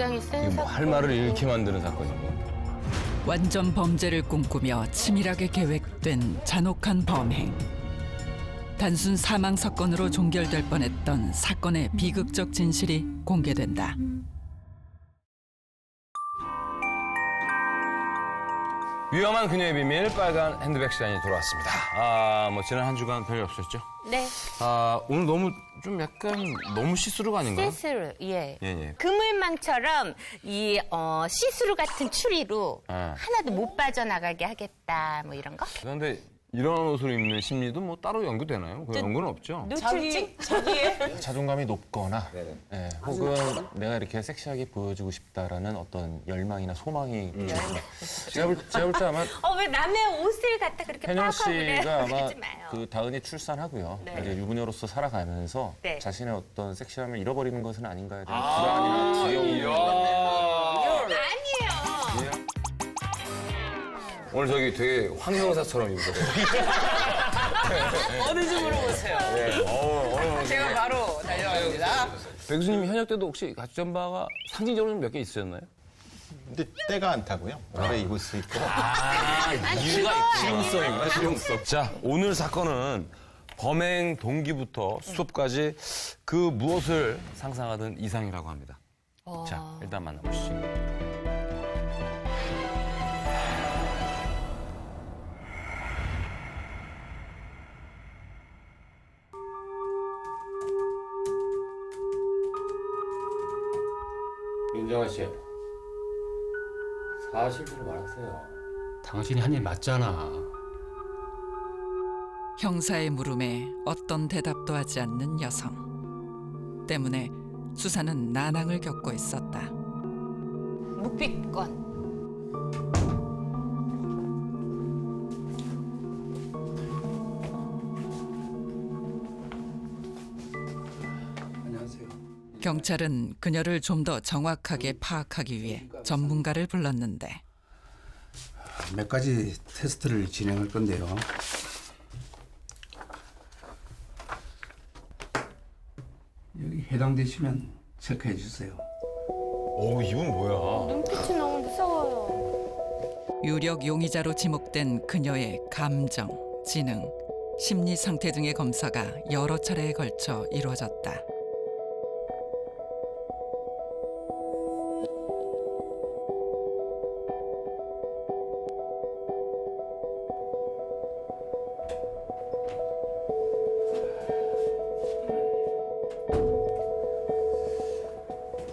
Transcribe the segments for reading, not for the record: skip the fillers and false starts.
굉장히 센 사건. 할 말을 잃게 만드는 사건이고. 완전 범죄를 꿈꾸며 치밀하게 계획된 잔혹한 범행. 단순 사망 사건으로 종결될 뻔했던 사건의 비극적 진실이 공개된다. 위험한 그녀의 비밀 빨간 핸드백 시간이 돌아왔습니다. 뭐 지난 한 주간 별일 없었죠? 네. 오늘 너무 좀 약간 너무 시스루가 아닌가요? 시스루, 예. 예. 그물망처럼 이 시스루 같은 추리로 예. 하나도 못 빠져나가게 하겠다, 뭐 이런 거? 그런데 이런 옷을 입는 심리도 뭐 따로 연구되나요? 그 연구는 없죠. 노출증? 자존감이 높거나 혹은 내가 이렇게 섹시하게 보여주고 싶다라는 어떤 열망이나 소망이 제가 볼 때 아마 왜 남의 옷을 갖다 그렇게 현영 파악하고 그래? 씨가 아마 그러지 마요. 그 다은이 출산하고요. 네. 이제 유부녀로서 살아가면서 네. 자신의 어떤 섹시함을 잃어버리는 것은 아닌가에 대한 불안이나 두려움이 아니에요. 오늘 저기 되게 황형사처럼 입으세요. 어디지 물어보세요. 제가 바로 달려갑니다. 백 교수님 현역 때도 혹시 갖추던 바가 상징적으로 몇 개 있으셨나요? 근데 때가 안 타고요. 오래 입을 수 있고. 이유가 실용성이구나, 실용성. 자, 오늘 사건은 범행 동기부터 수습까지 그 무엇을 상상하던 이상이라고 합니다. 자, 일단 만나보시죠. 윤정아 씨, 사실대로 말하세요. 당신이 한 일 맞잖아. 형사의 물음에 어떤 대답도 하지 않는 여성. 때문에 수사는 난항을 겪고 있었다. 묵비권. 안녕하세요. 경찰은 그녀를 좀 더 정확하게 파악하기 위해 전문가를 불렀는데 몇 가지 테스트를 진행할 건데요. 여기 해당되시면 체크해 주세요. 이분 뭐야? 눈빛이 너무 무서워요. 유력 용의자로 지목된 그녀의 감정, 지능, 심리 상태 등의 검사가 여러 차례에 걸쳐 이루어졌다.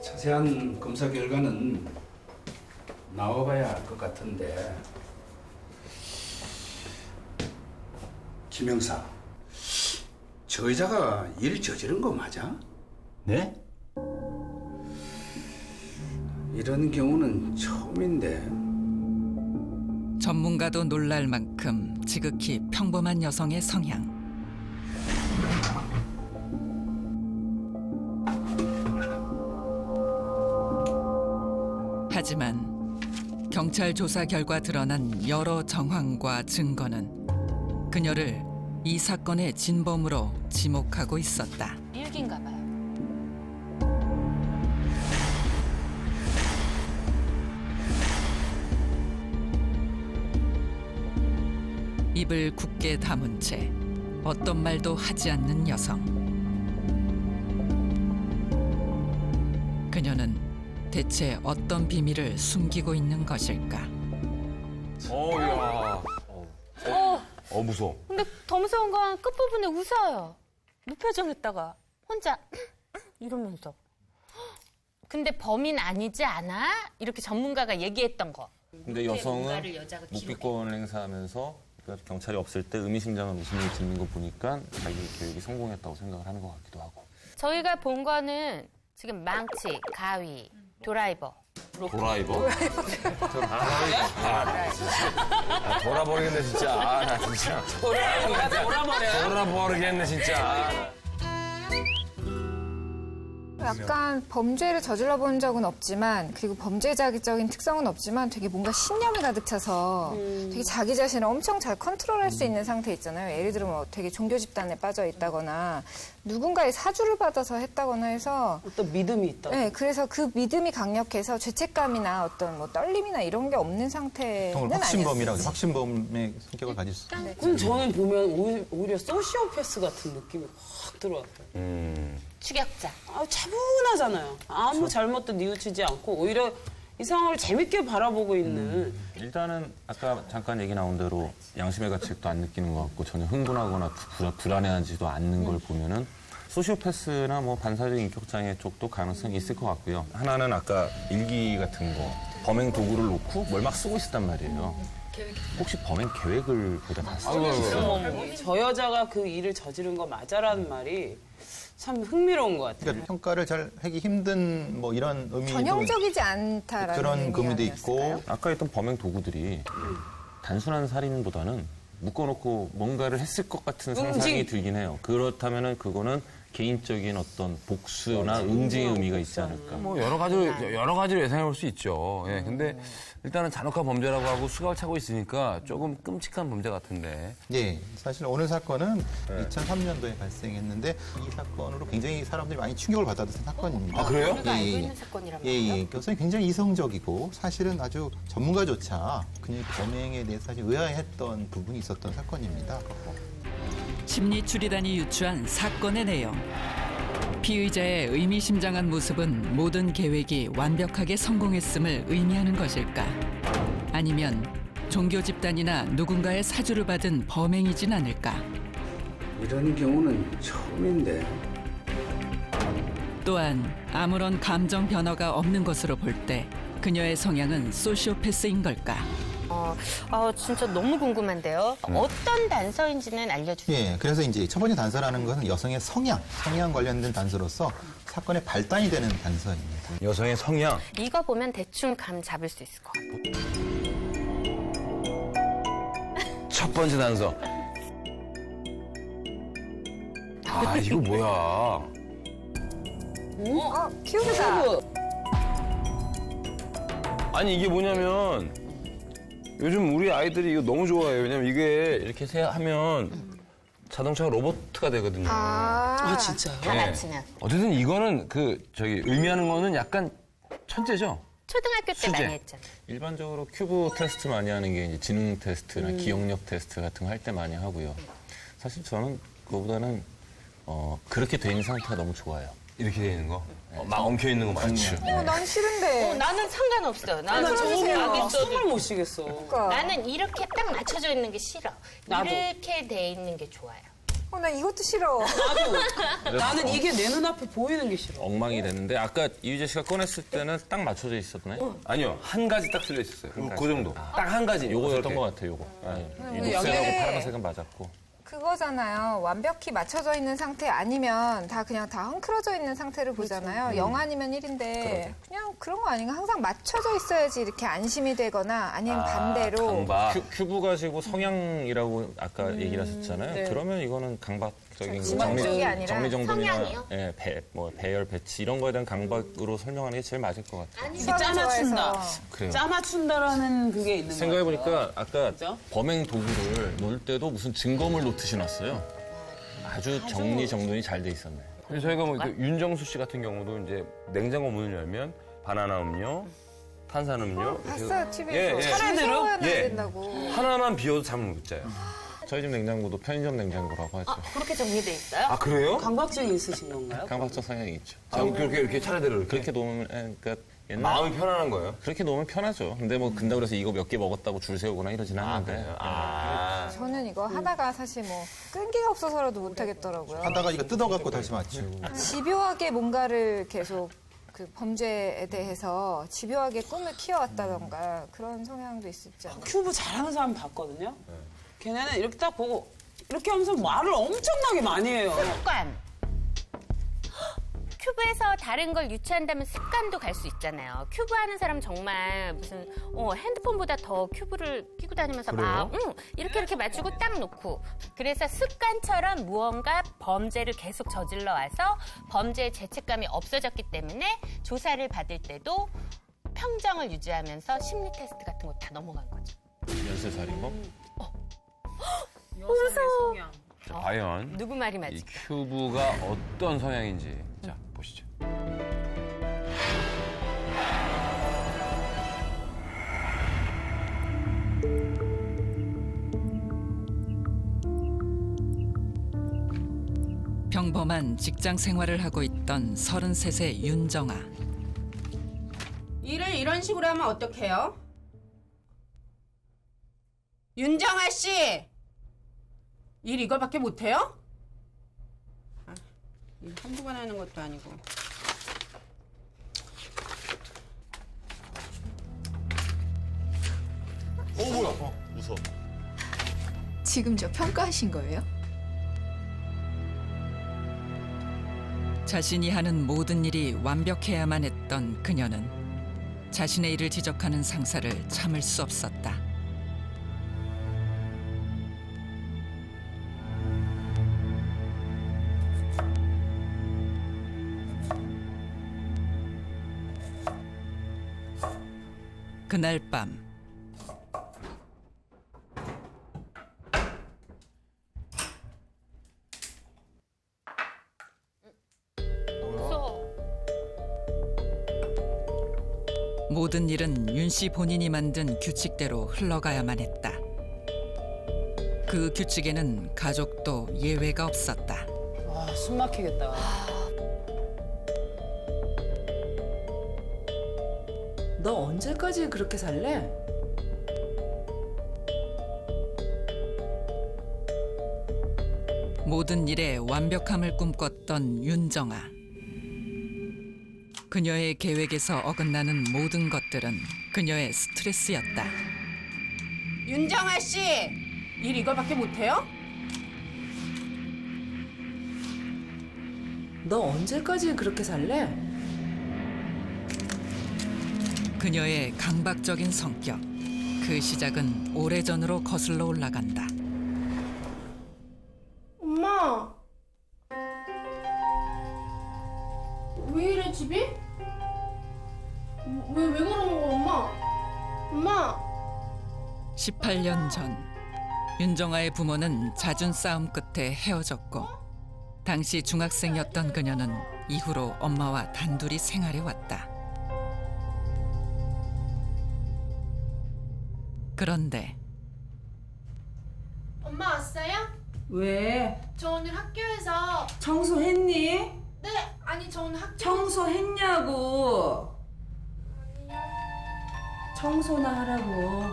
자세한 검사 결과는 나와봐야 할 것 같은데. 김영사, 저 여자가 일 저지른 거 맞아? 네? 이런 경우는 처음인데. 전문가도 놀랄 만큼 지극히 평범한 여성의 성향. 하지만 경찰 조사 결과 드러난 여러 정황과 증거는 그녀를 이 사건의 진범으로 지목하고 있었다. 일기인가 봐요. 입을 굳게 다문 채 어떤 말도 하지 않는 여성. 그녀는 대체 어떤 비밀을 숨기고 있는 것일까? 야. 무서워. 근데 더 무서운 건 끝부분에 웃어요. 무표정했다가 혼자 이러면서. 근데 범인 아니지 않아? 이렇게 전문가가 얘기했던 거. 근데 여성은 뭔가를 여자가 묵비권을 행사하면서 경찰이 없을 때 의미심장한 웃음을 짓는 거 보니까 자기 교육이 성공했다고 생각을 하는 것 같기도 하고. 저희가 본 거는 지금 망치, 가위, 드라이버. 도라이버? 돌아버리겠네, 진짜. 나 진짜. 돌아버려. 돌아버리겠네, 진짜. 약간 범죄를 저질러 본 적은 없지만 그리고 범죄자적인 특성은 없지만 되게 뭔가 신념이 가득 차서 되게 자기 자신을 엄청 잘 컨트롤할 수 있는 상태 있잖아요. 예를 들어 뭐 되게 종교 집단에 빠져 있다거나 누군가의 사주를 받아서 했다거나 해서 어떤 믿음이 있다. 네, 그래서 그 믿음이 강력해서 죄책감이나 어떤 뭐 떨림이나 이런 게 없는 상태는 보통은 아니었어요. 확신범이라고 해서 확신범의 성격을 가질 수 있어요. 그럼 저는 보면 오히려 소시오패스 같은 느낌이 확 들어왔어요. 추격자. 차분하잖아요. 아무 잘못도 뉘우치지 않고 오히려 이 상황을 재밌게 바라보고 있는. 일단은 아까 잠깐 얘기 나온 대로 양심의 가책도 안 느끼는 것 같고 전혀 흥분하거나 불안해하지도 않는 걸 보면은 소시오패스나 뭐 반사적 인격장애 쪽도 가능성이 있을 것 같고요. 하나는 아까 일기 같은 거 범행 도구를 놓고 뭘 막 쓰고 있었단 말이에요. 혹시 범행 계획을 거기다 다 쓰고 있었어요? 저 여자가 그 일을 저지른 거 맞아라는 말이 참 흥미로운 것 같아요. 그러니까 평가를 잘 하기 힘든 뭐 이런 의미도 전형적이지 않다라는 그런 의미 의미도 아니었을까요? 있고 아까 했던 범행 도구들이 단순한 살인보다는 묶어놓고 뭔가를 했을 것 같은 상상이 들긴 해요. 그렇다면은 그거는 개인적인 어떤 복수나 응징의 의미가 있지 않을까. 뭐 여러 가지로 예상해 볼 수 있죠. 예, 근데 일단은 잔혹한 범죄라고 하고 수갑을 차고 있으니까 조금 끔찍한 범죄 같은데. 예, 사실 오늘 사건은 2003년도에 발생했는데 이 사건으로 굉장히 사람들이 많이 충격을 받았던 사건입니다. 아, 그래요? 우리가 알고 있는 사건이란 말이에요? 예. 그래서 굉장히 이성적이고 사실은 아주 전문가조차 그녀의 범행에 대해서 사실 의아해했던 부분이 있었던 사건입니다. 심리 추리단이 유추한 사건의 내용. 피의자의 의미심장한 모습은 모든 계획이 완벽하게 성공했음을 의미하는 것일까? 아니면 종교 집단이나 누군가의 사주를 받은 범행이진 않을까? 이런 경우는 처음인데. 또한 아무런 감정 변화가 없는 것으로 볼 때 그녀의 성향은 소시오패스인 걸까? 진짜 너무 궁금한데요. 어떤 단서인지는 알려주세요. 예, 그래서 이제 첫 번째 단서라는 것은 여성의 성향 관련된 단서로서 사건의 발단이 되는 단서입니다. 여성의 성향. 이거 보면 대충 감 잡을 수 있을 것 같아요. 첫 번째 단서. 아, 이거 뭐야. 큐브다. 아니, 이게 뭐냐면 요즘 우리 아이들이 이거 너무 좋아해요. 왜냐면 이게 이렇게 하면 자동차가 로봇가 되거든요. 진짜요? 다 네. 맞히면. 어쨌든 이거는 의미하는 거는 약간 천재죠. 초등학교 때 수제. 많이 했잖아요. 일반적으로 큐브 테스트 많이 하는 게 이제 지능 테스트나 기억력 테스트 같은 거 할 때 많이 하고요. 사실 저는 그거보다는 그렇게 돼 있는 상태가 너무 좋아요. 이렇게 돼 있는 거. 막 엉켜 있는 거 맞죠. 난 싫은데. 나는 상관없어요. 나는 저는 숨을 못 쉬겠어. 그러니까. 나는 이렇게 딱 맞춰져 있는 게 싫어. 나도. 이렇게 돼 있는 게 좋아요. 난 이것도 싫어. 나는 이게 내 눈앞에 보이는 게 싫어. 엉망이 됐는데 아까 이휘재 씨가 꺼냈을 때는 딱 맞춰져 있었나요? 아니요, 한 가지 딱 틀려 있었어요. 그 정도. 딱 한 가지. 요거였던 것 같아요, 요거. 이 녹색하고 파란색은 맞았고. 그거잖아요. 완벽히 맞춰져 있는 상태 아니면 다 헝클어져 있는 상태를 보잖아요. 0 아니면 1인데 그냥 그런 거 아닌가? 항상 맞춰져 있어야지 이렇게 안심이 되거나 아니면 반대로 강박. 큐브 가지고 성향이라고 아까 얘기를 하셨잖아요. 그러면 이거는 강박적인 강박적이 아니라 정리정돈이나 성향이요? 배열, 배치 이런 거에 대한 강박으로 설명하는 게 제일 맞을 것 같아요. 이게 짜맞춘다. 그래요. 짜맞춘다라는 그게 있는 거예요. 생각해보니까 아까 그죠? 범행 도구를 놓을 때도 무슨 증거물 놓듯이 놨어요. 아주 정리정돈이 잘 돼 있었네. 근데 저희가 뭐 윤정수 씨 같은 경우도 이제 냉장고 문을 열면 바나나 음료, 탄산음료. 이렇게 봤어요, TV에서. 예. 차례대로? 세워야 예. 된다고. 하나만 비워도 잠을 못 자요. 저희 집 냉장고도 편의점 냉장고라고 하죠. 그렇게 정리돼 있어요? 아, 그래요? 강박증이 있으신 건가요? 강박적 성향이 있죠. 그렇게 이렇게 차례대로 이렇게. 그렇게 놓으면 그러니까 옛날 마음이 편안한 거예요? 그렇게 놓으면 편하죠. 근데 뭐 근다고 그래서 이거 몇 개 먹었다고 줄 세우거나 이러진 않는데. 저는 이거 하다가 사실 뭐 끈기가 없어서라도 못 하겠더라고요. 하다가 이거 뜯어갖고 다시 맞추고. 집요하게 뭔가를 계속 그 범죄에 대해서 집요하게 꿈을 키워왔다던가 그런 성향도 있었지 않나요? 큐브 잘하는 사람 봤거든요. 걔네는 이렇게 딱 보고 이렇게 하면서 말을 엄청나게 많이 해요. 습관. 큐브에서 다른 걸 유추한다면 습관도 갈 수 있잖아요. 큐브 하는 사람 정말 무슨 핸드폰보다 더 큐브를 끼고 다니면서 막 이렇게 맞추고 딱 놓고. 그래서 습관처럼 무언가 범죄를 계속 저질러 와서 범죄의 죄책감이 없어졌기 때문에 조사를 받을 때도 평정을 유지하면서 심리 테스트 같은 거 다 넘어간 거죠. 연쇄살인범? 여성의 성향. 과연 누구 말이 이 맞을까? 큐브가 어떤 성향인지 자 보시죠. 평범한 직장 생활을 하고 있던 33세 윤정아. 일을 이런 식으로 하면 어떡해요? 윤정아 씨! 일 이거밖에 못해요? 일 한두 번 하는 것도 아니고. 지금 저 평가하신 거예요? 자신이 하는 모든 일이 완벽해야만 했던 그녀는 자신의 일을 지적하는 상사를 참을 수 없었다. 그날 밤 무서워. 모든 일은 윤 씨 본인이 만든 규칙대로 흘러가야만 했다. 그 규칙에는 가족도 예외가 없었다. 와, 숨 막히겠다. 너 언제까지 그렇게 살래? 모든 일에 완벽함을 꿈꿨던 윤정아. 그녀의 계획에서 어긋나는 모든 것들은 그녀의 스트레스였다. 윤정아 씨! 일 이거밖에 못해요? 너 언제까지 그렇게 살래? 그녀의 강박적인 성격. 그 시작은 오래전으로 거슬러 올라간다. 엄마! 왜 이래 집이? 왜 그러는 거야 엄마? 엄마! 18년 전 윤정아의 부모는 잦은 싸움 끝에 헤어졌고 당시 중학생이었던 그녀는 이후로 엄마와 단둘이 생활해 왔다. 그런데 엄마 왔어요? 왜? 저 오늘 학교에서 청소했니? 네 아니 저 오늘 학교 청소했냐고. 청소나 하라고.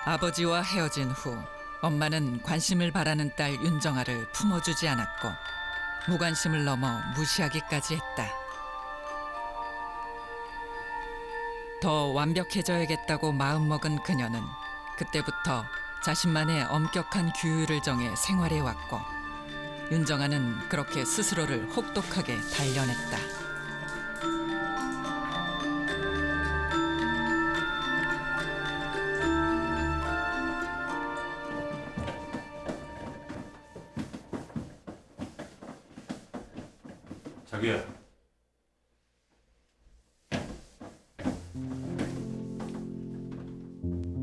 아버지와 헤어진 후 엄마는 관심을 바라는 딸 윤정아를 품어주지 않았고 무관심을 넘어 무시하기까지 했다. 더 완벽해져야겠다고 마음먹은 그녀는 그때부터 자신만의 엄격한 규율을 정해 생활해왔고 윤정아는 그렇게 스스로를 혹독하게 단련했다. 자기야.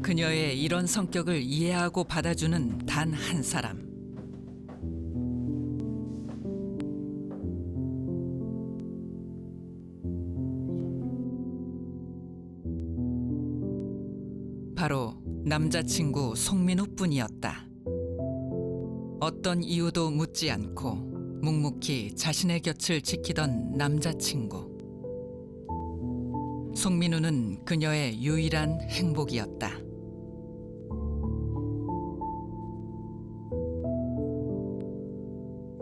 그녀의 이런 성격을 이해하고 받아주는 단 한 사람. 바로 남자친구 송민우뿐이었다. 어떤 이유도 묻지 않고 묵묵히 자신의 곁을 지키던 남자친구. 송민우는 그녀의 유일한 행복이었다.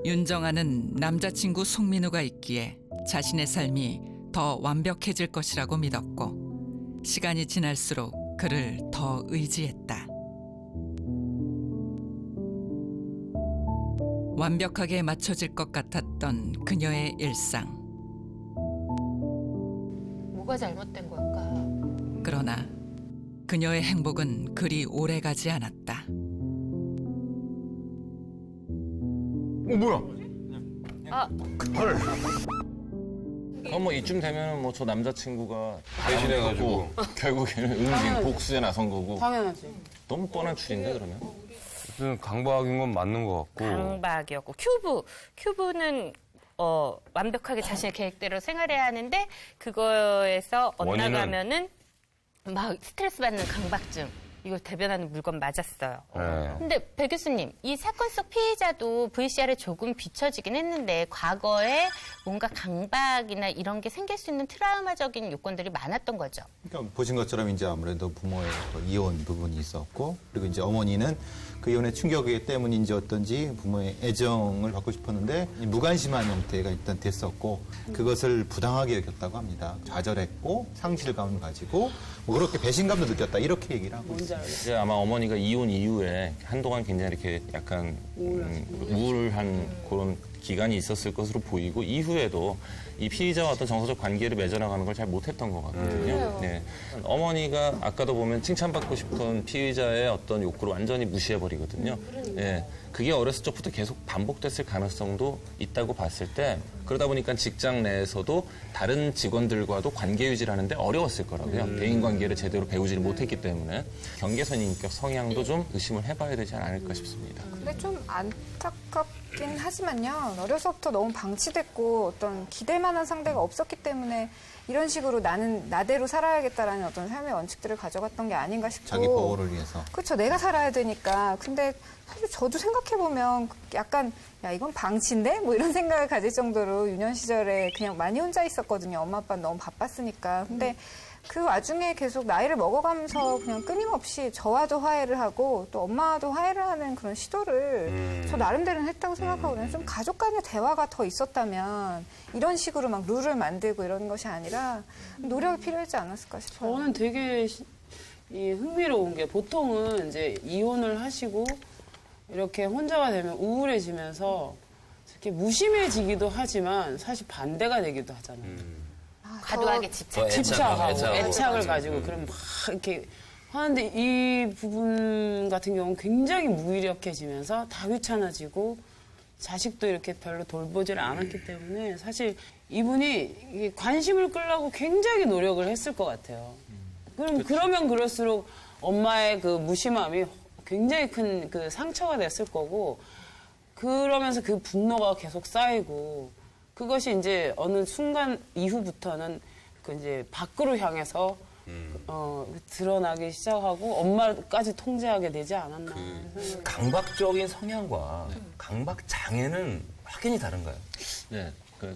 윤정아는 남자친구 송민우가 있기에 자신의 삶이 더 완벽해질 것이라고 믿었고 시간이 지날수록 그를 더 의지했다. 완벽하게 맞춰질 것 같았던 그녀의 일상. 뭐가 잘못된 걸까? 그러나 그녀의 행복은 그리 오래가지 않았다. 뭐야? 뭐 이쯤 되면 뭐 저 남자친구가 배신해가지고. 결국에는 응징 복수에 나선 거고. 당연하지. 너무 뻔한 추리인데 그러면? 무슨 강박인 건 맞는 것 같고. 강박이었고 큐브는 완벽하게 자신의 계획대로 생활해야 하는데 그거에서 엇나가면은 막 스트레스 받는 강박증. 이거 대변하는 물건 맞았어요. 네. 근데 배 교수님, 이 사건 속 피해자도 VCR에 조금 비춰지긴 했는데 과거에 뭔가 강박이나 이런 게 생길 수 있는 트라우마적인 요건들이 많았던 거죠. 그러니까 보신 것처럼 이제 아무래도 부모의 또 이혼 부분이 있었고, 그리고 이제 어머니는 그 이혼의 충격 때문인지 어떤지 부모의 애정을 받고 싶었는데 무관심한 형태가 일단 됐었고, 그것을 부당하게 여겼다고 합니다. 좌절했고 상실감을 가지고 뭐 그렇게 배신감도 느꼈다 이렇게 얘기를 하고 있습니다. 이제 아마 어머니가 이혼 이후에 한동안 굉장히 이렇게 약간 우울한 그런 기간이 있었을 것으로 보이고, 이후에도 이 피의자와 어떤 정서적 관계를 맺어나가는 걸 잘 못했던 것 같거든요. 네. 어머니가 아까도 보면 칭찬받고 싶은 피의자의 어떤 욕구를 완전히 무시해버리거든요. 네. 그게 어렸을 적부터 계속 반복됐을 가능성도 있다고 봤을 때, 그러다 보니까 직장 내에서도 다른 직원들과도 관계 유지를 하는데 어려웠을 거라고요. 대인 관계를 제대로 배우지를 못했기 때문에 경계선 인격 성향도 좀 의심을 해봐야 되지 않을까 싶습니다. 근데 좀 안타깝긴 하지만요. 어려서부터 너무 방치됐고 어떤 기댈만한 상대가 없었기 때문에 이런 식으로 나는 나대로 살아야겠다라는 어떤 삶의 원칙들을 가져갔던 게 아닌가 싶고. 자기 보호를 위해서. 그렇죠. 내가 살아야 되니까. 근데 사실 저도 생각해보면 약간 야 이건 방치인데? 뭐 이런 생각을 가질 정도로 유년 시절에 그냥 많이 혼자 있었거든요. 엄마 아빠는 너무 바빴으니까. 근데 그 와중에 계속 나이를 먹어가면서 그냥 끊임없이 저와도 화해를 하고 또 엄마와도 화해를 하는 그런 시도를 저 나름대로는 했다고 생각하거든요. 좀 가족 간의 대화가 더 있었다면 이런 식으로 막 룰을 만들고 이런 것이 아니라 노력이 필요하지 않았을까 싶어요. 저는 되게 이 흥미로운 게 보통은 이제 이혼을 하시고 이렇게 혼자가 되면 우울해지면서 이렇게 무심해지기도 하지만 사실 반대가 되기도 하잖아요. 과도하게 집착. 집착하고 애착하고. 애착을 가지고 그럼 막 이렇게 하는데 이 부분 같은 경우는 굉장히 무기력해지면서 다 귀찮아지고 자식도 이렇게 별로 돌보지를 않았기 때문에 사실 이분이 이게 관심을 끌려고 굉장히 노력을 했을 것 같아요. 그러면 그럴수록 엄마의 그 무심함이 굉장히 큰 그 상처가 됐을 거고, 그러면서 그 분노가 계속 쌓이고, 그것이 이제 어느 순간 이후부터는 그 이제 밖으로 향해서 드러나기 시작하고 엄마까지 통제하게 되지 않았나. 강박적인 성향과 강박 장애는 확연히 다른가요? 네.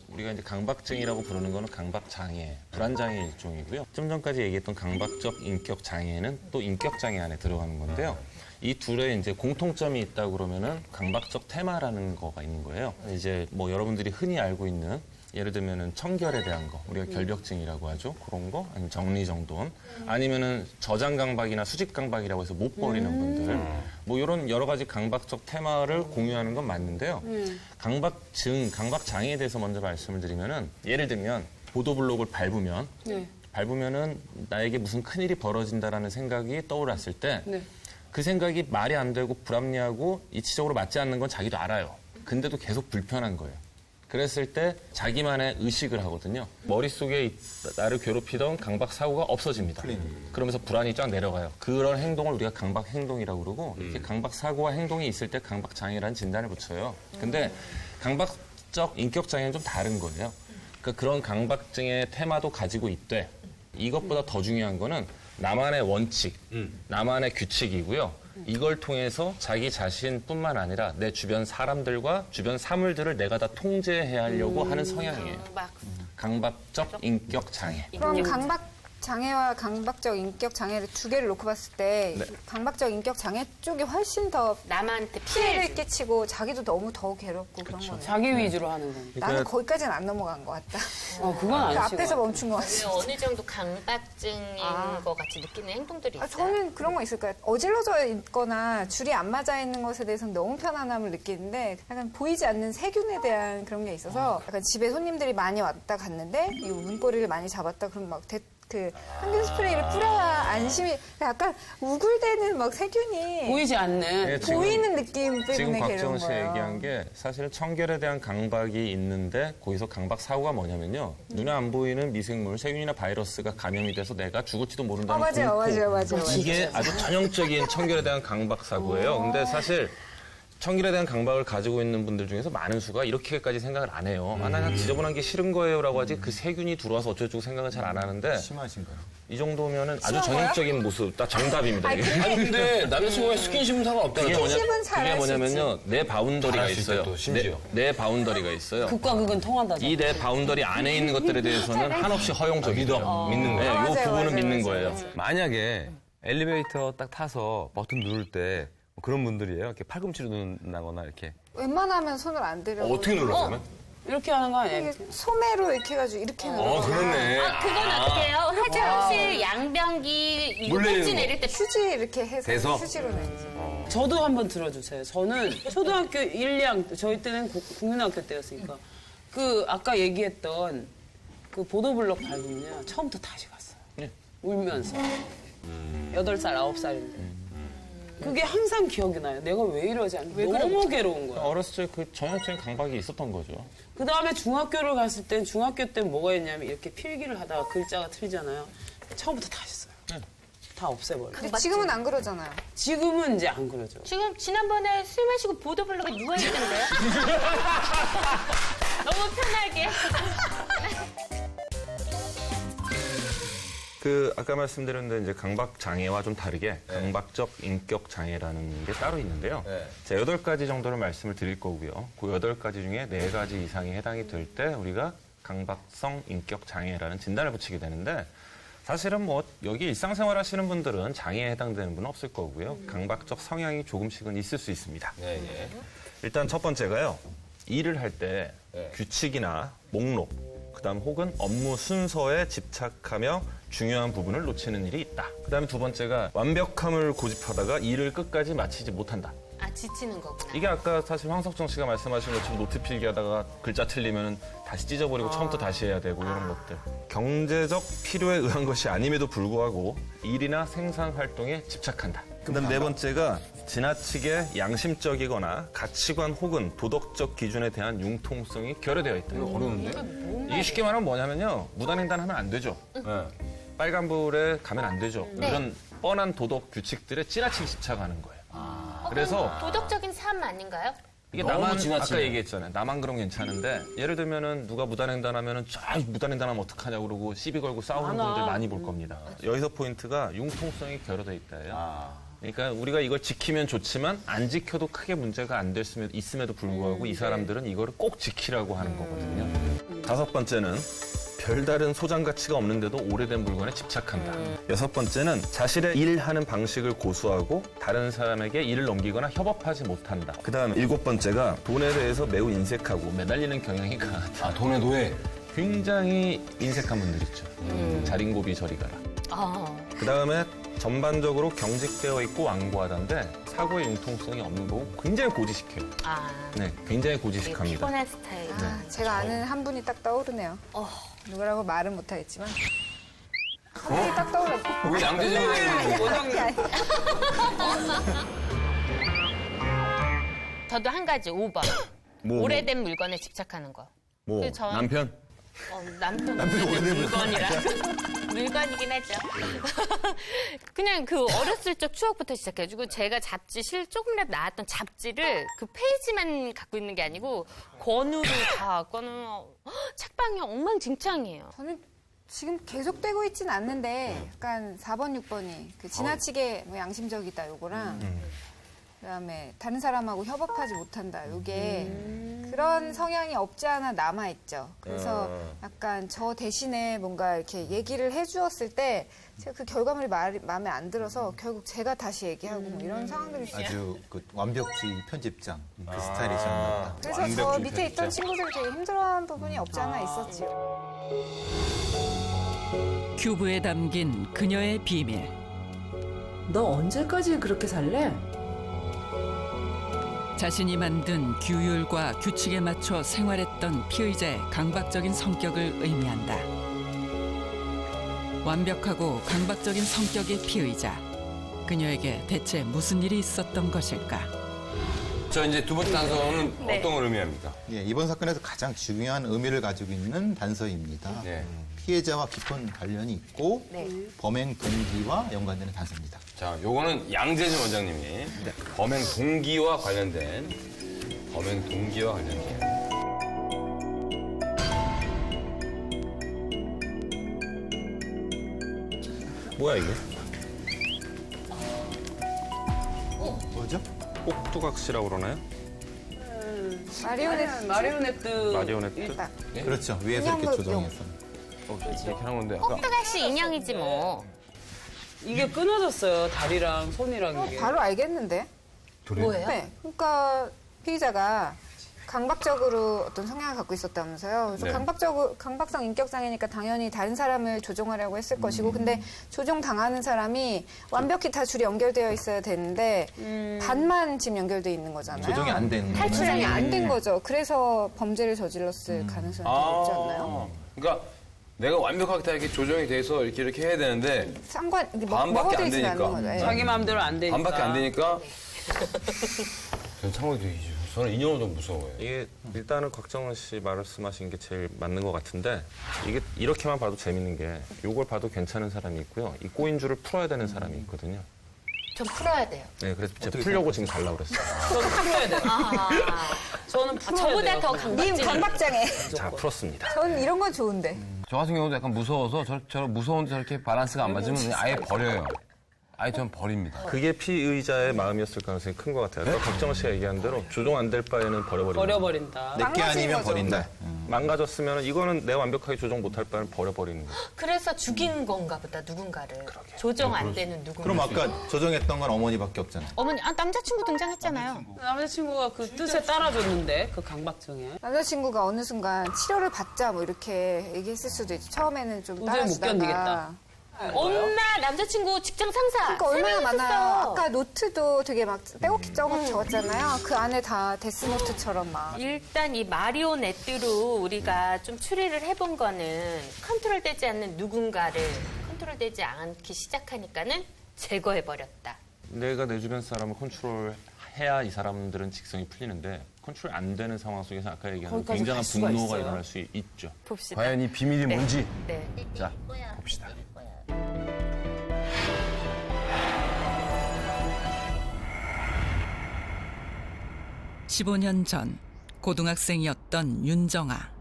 우리가 이제 강박증이라고 부르는 거는 강박 장애, 불안 장애 일종이고요. 좀 전까지 얘기했던 강박적 인격 장애는 또 인격 장애 안에 들어가는 건데요. 이 둘의 이제 공통점이 있다고 그러면은 강박적 테마라는 거가 있는 거예요. 이제 뭐 여러분들이 흔히 알고 있는 예를 들면은 청결에 대한 거, 우리가 결벽증이라고 하죠. 그런 거, 아니면 정리정돈, 아니면은 저장 강박이나 수직 강박이라고 해서 못 버리는 분들, 뭐 이런 여러 가지 강박적 테마를 공유하는 건 맞는데요. 강박증, 강박 장애에 대해서 먼저 말씀을 드리면은 예를 들면 보도블록을 밟으면은 나에게 무슨 큰일이 벌어진다라는 생각이 떠올랐을 때 그 생각이 말이 안 되고 불합리하고 이치적으로 맞지 않는 건 자기도 알아요. 근데도 계속 불편한 거예요. 그랬을 때 자기만의 의식을 하거든요. 머릿속에 나를 괴롭히던 강박 사고가 없어집니다. 그러면서 불안이 쫙 내려가요. 그런 행동을 우리가 강박 행동이라고 그러고, 이렇게 강박 사고와 행동이 있을 때 강박 장애라는 진단을 붙여요. 근데 강박적 인격 장애는 좀 다른 거예요. 그러니까 그런 강박증의 테마도 가지고 있되, 이것보다 더 중요한 거는 나만의 원칙, 나만의 규칙이고요. 이걸 통해서 자기 자신뿐만 아니라 내 주변 사람들과 주변 사물들을 내가 다 통제해야 하려고 하는 성향이에요. 강박적 인격 장애. 그럼 강박 장애와 강박적 인격 장애를 두 개를 놓고 봤을 때 강박적 인격 장애 쪽이 훨씬 더 남한테 피해를 끼치고 자기도 너무 더 괴롭고 그런 거예요. 자기 위주로 하는 거니까. 나는 거기까지는 안 넘어간 것 같다. 그건 그 아니지. 앞에서 멈춘 것 같아. 어느 정도 강박증인 것 같이 느끼는 행동들이 있어요. 저는 그런 거 있을 거예요. 어질러져 있거나 줄이 안 맞아 있는 것에 대해서는 너무 편안함을 느끼는데 약간 보이지 않는 세균에 대한 그런 게 있어서 약간 집에 손님들이 많이 왔다 갔는데 이 문고리를 많이 잡았다 그러면 막 항균 스프레이를 뿌려야 안심이 약간 우글대는 막 세균이 보이지 않는. 네, 지금- 보이는 느낌 때문에 지금 괴로운 곽지원 씨 거예요. 얘기한 게 사실은 청결에 대한 강박이 있는데 거기서 강박 사고가 뭐냐면요. 눈에 안 보이는 미생물, 세균이나 바이러스가 감염이 돼서 내가 죽을지도 모른다는 맞아요, 공포. 맞아요. 이게 아주 전형적인 청결에 대한 강박 사고예요. 근데 사실 청결에 대한 강박을 가지고 있는 분들 중에서 많은 수가 이렇게까지 생각을 안 해요. 나 그냥 지저분한 게 싫은 거예요라고 하지 그 세균이 들어와서 어쩌고 생각은 잘 안 하는데 심하신가요? 이 정도면은 아주 전형적인 모습, 딱 정답입니다. 이게. 아니 근데 남자친구가 스킨십은 상관없다는 그게, 거. 스킨십은 잘할 그게 수 뭐냐면요. 내 바운더리가 잘할 수 있어요, 있어요. 또, 심지어. 내 바운더리가 있어요. 극과 극은 통한다. 이 내 바운더리 안에 있는 것들에 대해서는 한없이 허용적이죠. 믿는 네, 거야. 이 맞아요, 부분은 맞아요, 믿는 맞아요. 거예요. 만약에 엘리베이터 딱 타서 버튼 누를 때뭐 그런 분들이에요. 이렇게 팔꿈치로 누른다거나 이렇게. 웬만하면 손을 안 대려. 어떻게 눌러 그러면? 이렇게 하는 거 아니에요? 이게 소매로 이렇게 해가지고 이렇게 눌러. 그렇네. 그건 어떻게 해요? 화장실 양변기 몰래 휴지 내리는 내릴 때 휴지 이렇게 해서 대서? 휴지로 내지. 저도 한번 들어주세요. 저는 초등학교 1, 2학년, 저희 때는 국민학교 때였으니까. 아까 얘기했던 그 보도블록 밟으면 처음부터 다시 갔어요. 울면서. 8살, 9살인데. 그게 항상 기억이 나요. 내가 왜 이러지 않는데 너무 괴로운 거야. 어렸을 때 그 전형적인 강박이 있었던 거죠. 그 다음에 중학교를 갔을 땐 중학교 때 뭐가 있냐면 이렇게 필기를 하다가 글자가 틀리잖아요. 처음부터 다시 써요. 다 없애버려요. 근데 지금은 안 그러잖아요. 지금은 이제 안 그러죠. 지금 지난번에 술 마시고 보도블록에 누워있던데요? 너무 편하게. 아까 말씀드렸는데 이제 강박 장애와 좀 다르게 강박적 인격 장애라는 게 따로 있는데요. 자, 8가지 정도를 말씀을 드릴 거고요. 그 8가지 중에 4가지 이상이 해당이 될 때 우리가 강박성 인격 장애라는 진단을 붙이게 되는데 사실은 뭐 여기 일상생활 하시는 분들은 장애에 해당되는 분은 없을 거고요. 강박적 성향이 조금씩은 있을 수 있습니다. 일단 첫 번째가요. 일을 할 때 규칙이나 목록, 그다음 혹은 업무 순서에 집착하며 중요한 부분을 놓치는 일이 있다. 그다음에 두 번째가 완벽함을 고집하다가 일을 끝까지 마치지 못한다. 지치는 거구나. 이게 아까 사실 황석정 씨가 말씀하신 것처럼 노트 필기하다가 글자 틀리면 다시 찢어버리고 처음부터 다시 해야 되고 이런 것들. 경제적 필요에 의한 것이 아님에도 불구하고 일이나 생산 활동에 집착한다. 그다음 네 번째가 지나치게 양심적이거나 가치관 혹은 도덕적 기준에 대한 융통성이 결여되어 있다. 이거 어려운데? 이게 쉽게 말하면 뭐냐면요. 무단횡단하면 안 되죠. 빨간불에 가면 안 되죠. 이런 뻔한 도덕 규칙들에 지나치게 집착하는 거예요. 그래서 도덕적인 삶 아닌가요? 이게 너무 나만 지나치네. 아까 얘기했잖아요. 나만 그럼 괜찮은데 예를 들면은 누가 무단횡단하면은 무단횡단하면 어떡하냐고 그러고 시비 걸고 싸우는 분들 많이 볼 겁니다. 여기서 포인트가 융통성이 결여돼 있다예요. 그러니까 우리가 이걸 지키면 좋지만 안 지켜도 크게 문제가 안 될 수면 있음에도 불구하고 이 사람들은 이거를 꼭 지키라고 하는 거거든요. 다섯 번째는 별다른 소장 가치가 없는데도 오래된 물건에 집착한다. 여섯 번째는 자신의 일하는 방식을 고수하고 다른 사람에게 일을 넘기거나 협업하지 못한다. 그다음에 일곱 번째가 돈에 대해서 매우 인색하고 매달리는 경향이 강하다. 돈의 노예. 굉장히 인색한 분들 있죠. 자린고비 저리 가라. 그다음에 전반적으로 경직되어 있고 완고하다인데 사고의 융통성이 없는 거고 굉장히 고지식해요. 네, 굉장히 고지식합니다. 피곤한 스타일. 제가 아는 한 분이 딱 떠오르네요. 누구라고 말은 못하겠지만 한 분이 딱 떠올랐어. 왜 양재장이 저도 한 가지 5번. 오래된 물건에 집착하는 거. 뭐 전- 남편? 남편이 오래된 물건이라. 물건이긴 하죠. 그냥 그 어렸을 적 추억부터 시작해가지고 제가 조금이라도 나왔던 잡지를 그 페이지만 갖고 있는 게 아니고 권우를 다 꺼내면 책방이 엉망진창이에요. 저는 지금 계속되고 있진 않는데 약간 4번, 6번이 그 지나치게 뭐 양심적이다 요거랑 그다음에 다른 사람하고 협업하지 못한다. 이게 그런 성향이 없지 않아 남아 있죠. 그래서 약간 저 대신에 뭔가 이렇게 얘기를 해주었을 때 제가 그 결과물이 마음에 안 들어서 결국 제가 다시 얘기하고 뭐 이런 상황들이 있어요. 아주 그 완벽주의 편집장 그 스타일이셨나. 그래서 저 밑에 있던 친구들이 되게 힘들어하는 부분이 없지 않아 있었지요. 큐브에 담긴 그녀의 비밀. 너 언제까지 그렇게 살래? 자신이 만든 규율과 규칙에 맞춰 생활했던 피의자의 강박적인 성격을 의미한다. 완벽하고 강박적인 성격의 피의자. 그녀에게 대체 무슨 일이 있었던 것일까? 저 이제 두 번째 단서는 어떤 걸 의미합니까? 예, 이번 사건에서 가장 중요한 의미를 가지고 있는 단서입니다. 네. 피해자와 깊은 관련이 있고 범행 동기와 연관되는 단서입니다. 자, 요거는 양재진 원장님이 범행 동기와 관련된 뭐야 이게? 뭐죠? 꼭두각시라고 그러나요? 마리오네트. 딱. 그렇죠. 위에서 이렇게 인형극용. 조정해서. 이렇게 하는 건데 아까 꼭두각시 인형이지 뭐. 이게 끊어졌어요. 다리랑 손이랑 이게. 바로 알겠는데? 뭐예요? 네. 그러니까 피의자가 강박적으로 어떤 성향을 갖고 있었다면서요. 그래서 네. 강박성 인격장애니까 당연히 다른 사람을 조종하려고 했을 것이고, 근데 조종당하는 사람이 완벽히 다 줄이 연결되어 있어야 되는데 반만 지금 연결돼 있는 거잖아요. 조정이 안 된 거예요. 탈출이 안 된 거죠. 그래서 범죄를 저질렀을 가능성이 더 높지 않나요? 그러니까 내가 완벽하게 다 이렇게 조정이 돼서 이렇게 해야 되는데 반밖에 안 먹어들지는 않는 되니까. 거죠. 예. 자기 마음대로 안 되니까. 반밖에 안 되니까 저는 참고로 저는 인형은 좀 무서워요. 이게 일단은 곽정은 씨 말씀하신 게 제일 맞는 것 같은데 이게 이렇게만 봐도 재밌는 게 이걸 봐도 괜찮은 사람이 있고요. 이 꼬인 줄을 풀어야 되는 사람이 있거든요. 좀 풀어야 돼요. 네, 그래서 제가 풀려고 지금 가려고 그랬어요. 저는 풀어야 돼요. 저는 풀어야 저보다 돼요. 더 님 강박장애. 자, 풀었습니다. 전 이런 건 좋은데. 저 같은 경우도 약간 무서워서 저 무서운데 저렇게 밸런스가 안 맞으면 그냥 아예 버려요. 아예 전 버립니다. 그게 피의자의 마음이었을 가능성이 큰 것 같아요. 또 박정은 씨가 얘기한 대로 조종 안 될 바에는 버려버린다. 버려버린다. 내게 아니면 거죠. 버린다. 망가졌으면 이거는 내가 완벽하게 조종 못할 바에는 버려버리는 거죠. 그래서 죽인 건가 보다, 누군가를. 조정 안 되는 누군가. 그럼 아까 조정했던 건 어머니밖에 없잖아요. 어머니, 남자친구 등장했잖아요. 남자친구가 그 뜻에 따라줬는데 그 강박증에. 남자친구가 어느 순간 치료를 받자 뭐 이렇게 얘기했을 수도 있죠. 처음에는 좀 도저히 못 따라주다가. 견디겠다. 엄마, 남자친구 직장 상사. 그러니까 얼마나 설명했었어. 많아요. 아까 노트도 되게 막 빼곡히 적었잖아요. 그 안에 다 데스노트처럼 막. 일단 이 마리오네트로 우리가 좀 추리를 해본 거는 컨트롤되지 않는 누군가를 컨트롤되지 않기 시작하니까는 제거해버렸다. 내가 내 주변 사람을 컨트롤해야 이 사람들은 직성이 풀리는데 컨트롤 안 되는 상황 속에서 아까 얘기한 거기까지 굉장한 갈 수가 분노가 있어요. 일어날 수 있죠. 봅시다. 과연 이 비밀이 뭔지 네. 자 봅시다. 15년 전 고등학생이었던 윤정아.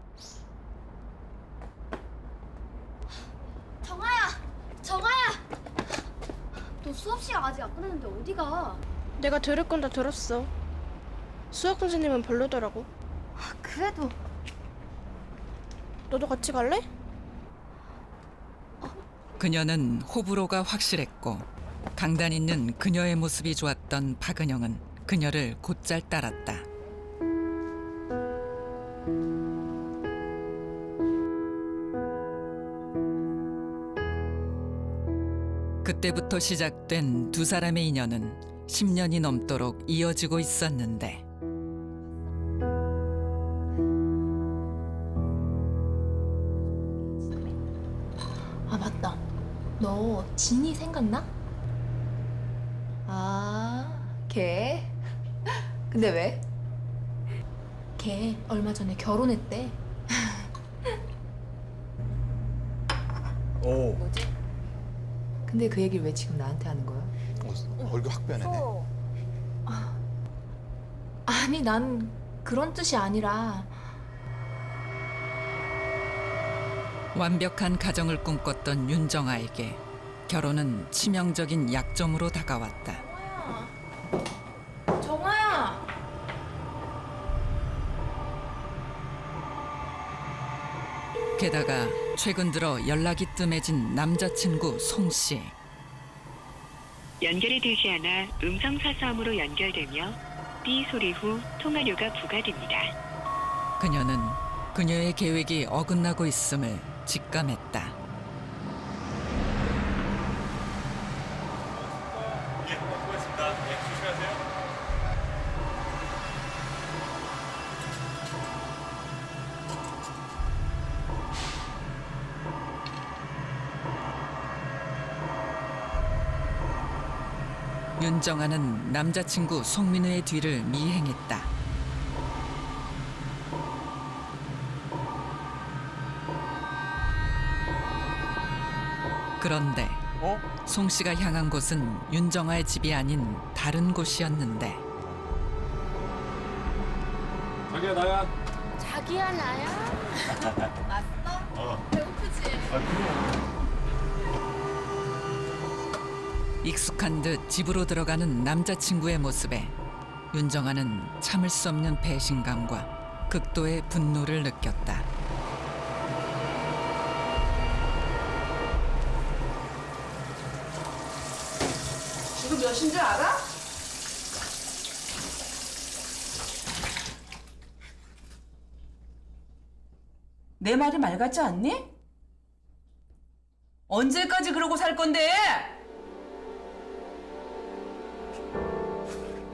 정아야! 너 수업 시간 아직 안 끝났는데 어디가? 내가 들을 건 다 들었어. 수학 선생님은 별로더라고. 그래도 너도 같이 갈래? 그녀는 호불호가 확실했고 강단 있는 그녀의 모습이 좋았던 박은영은 그녀를 곧잘 따랐다. 그때부터 시작된 두 사람의 인연은 10년이 넘도록 이어지고 있었는데 아 맞다. 너 진이 생각나? 걔? 근데 왜? 걔 얼마 전에 결혼했대. 뭐지? 근데 그 얘기를 왜 지금 나한테 하는 거야? 얼굴 확 변하네. 아니 난 그런 뜻이 아니라 완벽한 가정을 꿈꿨던 윤정아에게 결혼은 치명적인 약점으로 다가왔다. 게다가 최근 들어 연락이 뜸해진 남자친구 송 씨. 연결이 되지 않아 음성 사서함으로 연결되며 삐 소리 후 통화료가 부과됩니다. 그녀는 그녀의 계획이 어긋나고 있음을 직감했다. 윤정아는 남자친구 송민우의 뒤를 미행했다. 그런데 송 씨가 향한 곳은 윤정아의 집이 아닌 다른 곳이었는데. 자기야 나야. 자기야 나야? 익숙한 듯 집으로 들어가는 남자친구의 모습에 윤정아는 참을 수 없는 배신감과 극도의 분노를 느꼈다. 지금 몇 시인 줄 알아? 내 말이 말 같지 않니? 언제까지 그러고 살 건데?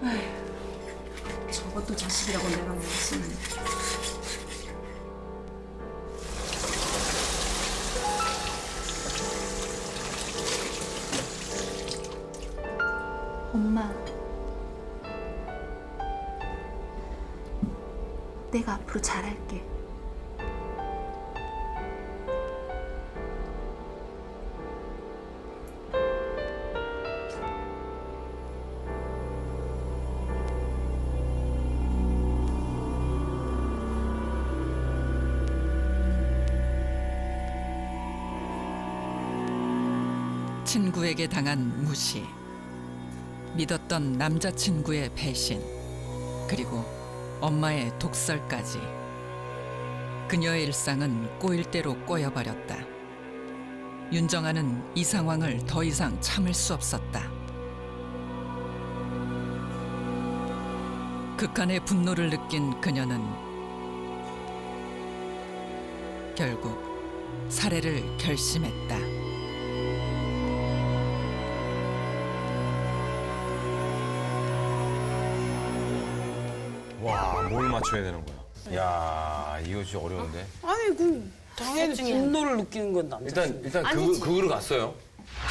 아휴, 저것도 자식이라고 내가 무슨. 엄마, 내가 앞으로 잘할게. 친구에게 당한 무시, 믿었던 남자친구의 배신, 그리고 엄마의 독설까지. 그녀의 일상은 꼬일 대로 꼬여버렸다. 윤정아는 이 상황을 더 이상 참을 수 없었다. 극한의 분노를 느낀 그녀는 결국 살해를 결심했다. 와, 뭘 맞춰야 되는 거야? 야, 이거 진짜 어려운데. 아니 그 당연히 분노를 느끼는 건 남자. 일단 그거로 갔어요.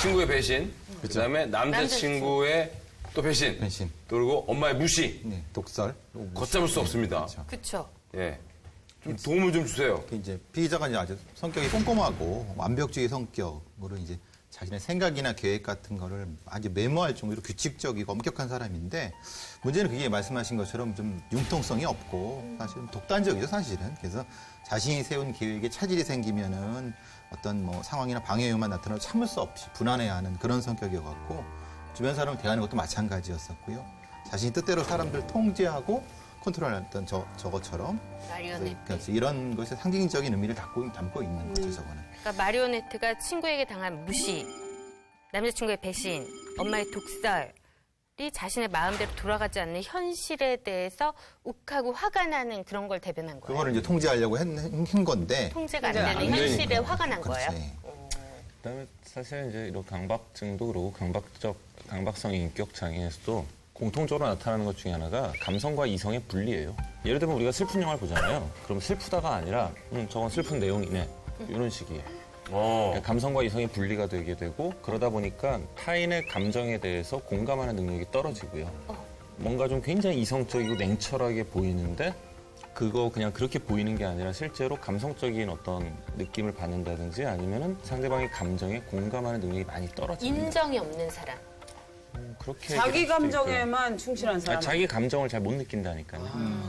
친구의 배신, 그다음에 남자친구의 또 배신, 그리고 엄마의 무시, 네, 독설. 걷잡을 수 없습니다. 그렇죠. 예, 좀 도움을 좀 주세요. 이제 피의자가 이제 아주 성격이 꼼꼼하고 완벽주의 성격으로 이제 자신의 생각이나 계획 같은 거를 아주 메모할 정도로 규칙적이고 엄격한 사람인데, 문제는 그게 말씀하신 것처럼 좀 융통성이 없고 사실은 독단적이죠, 사실은. 그래서 자신이 세운 계획에 차질이 생기면은 어떤 뭐 상황이나 방해요만 나타나도 참을 수 없이 불안해하는 그런 성격이었고, 주변 사람을 대하는 것도 마찬가지였었고요. 자신이 뜻대로 사람들을 통제하고 컨트롤했던 저것처럼 그러니까 이런 것의 상징적인 의미를 담고 있는 거죠, 저거는. 그러니까 마리오네트가 친구에게 당한 무시, 남자친구의 배신, 엄마의 독설이 자신의 마음대로 돌아가지 않는 현실에 대해서 욱하고 화가 나는 그런 걸 대변한 거예요. 그거를 이제 통제하려고 한 건데 통제가 안 되는 현실에 화가 난 거예요. 그다음에 사실 이제 이런 강박증도 그러고 강박성의 인격 장애에서도 공통적으로 나타나는 것 중에 하나가 감성과 이성의 분리예요. 예를 들면 우리가 슬픈 영화를 보잖아요. 그럼 슬프다가 아니라 저건 슬픈 내용이네. 이런 식이에요. 그러니까 감성과 이성의 분리가 되게 되고, 그러다 보니까 타인의 감정에 대해서 공감하는 능력이 떨어지고요. 뭔가 좀 굉장히 이성적이고 냉철하게 보이는데 그거 그냥 그렇게 보이는 게 아니라 실제로 감성적인 어떤 느낌을 받는다든지 아니면은 상대방의 감정에 공감하는 능력이 많이 떨어집니다. 인정이 없는 사람. 그렇게 자기 얘기할 수도 감정에만 충실한 사람. 아니, 자기 감정을 잘 못 느낀다니까요.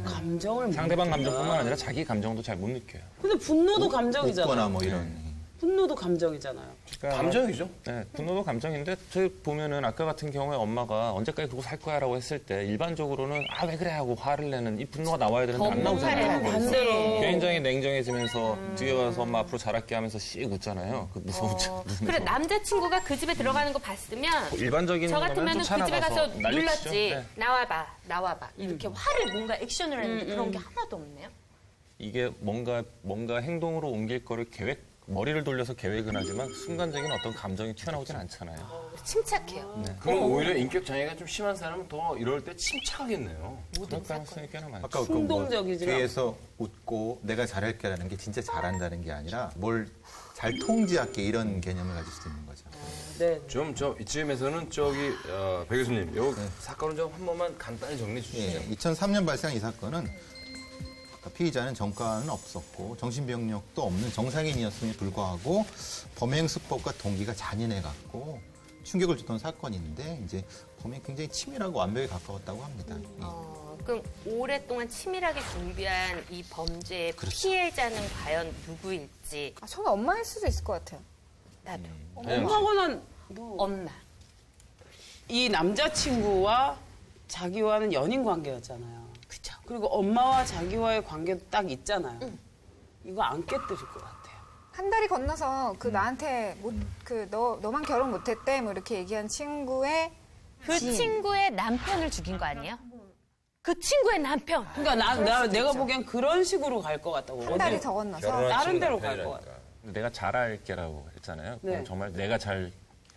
감정을 못 상대방 느낀다. 감정뿐만 아니라 자기 감정도 잘 못 느껴요. 근데 분노도 감정이잖아. 웃거나 뭐 이런. 분노도 감정이잖아요. 감정이죠? 네, 분노도 감정인데 저희 보면은 아까 같은 경우에 엄마가 언제까지 그러고 살 거야라고 했을 때 일반적으로는 아 왜 그래 하고 화를 내는 이 분노가 나와야 되는데 안 나오잖아요. 반대로. 굉장히 냉정해지면서 뒤에 가서 엄마 앞으로 자랄게 하면서 씩 웃잖아요. 그 무서운 그래 남자친구가 그 집에 들어가는 거 봤으면 일반적인 저 같으면 그 집에 가서 난리치죠. 눌렀지. 네. 나와봐. 이렇게 화를 뭔가 액션을 하는 그런 게 하나도 없네요. 이게 뭔가 행동으로 옮길 거를 머리를 돌려서 계획은 하지만 순간적인 어떤 감정이 튀어나오진 않잖아요. 침착해요. 그럼 오히려 인격 장애가 좀 심한 사람은 더 이럴 때 침착하겠네요. 그럴 가능성이 꽤나 많죠. 아까 충동적이지 뒤에서 웃고 내가 잘할게라는 게 진짜 잘한다는 게 아니라 뭘 잘 통제할게 이런 개념을 가질 수도 있는 거죠. 네. 좀 이쯤에서는 배 교수님, 요 사건을 좀 한 번만 간단히 정리해 주시죠. 예, 2003년 발생한 이 사건은 피의자는 전과는 없었고 정신병력도 없는 정상인이었음에 불구하고 범행 수법과 동기가 잔인해갖고 충격을 줬던 사건인데 이제 범행이 굉장히 치밀하고 완벽에 가까웠다고 합니다. 그럼 오랫동안 치밀하게 준비한 이 범죄의 그렇죠. 피해자는 과연 누구일지. 저는 엄마일 수도 있을 것 같아요. 나도. 엄마거나 엄마. 이 남자친구와 자기와는 연인 관계였잖아요. 그쵸. 그리고 엄마와 자기와의 관계도 딱 있잖아요. 이거 안 깨뜨릴 것 같아요. 한 달이 건너서 그 나한테 너만 결혼 못했대 뭐 이렇게 얘기한 친구의 그 친구의 남편을 죽인 거 아니에요? 그 친구의 남편. 그러니까 내가 보기엔 그런 식으로 갈 것 같다고. 한 달이 더 건너서 다른 데로 갈 것 같아. 내가 잘할게라고 했잖아요. 그럼 네. 정말 내가 잘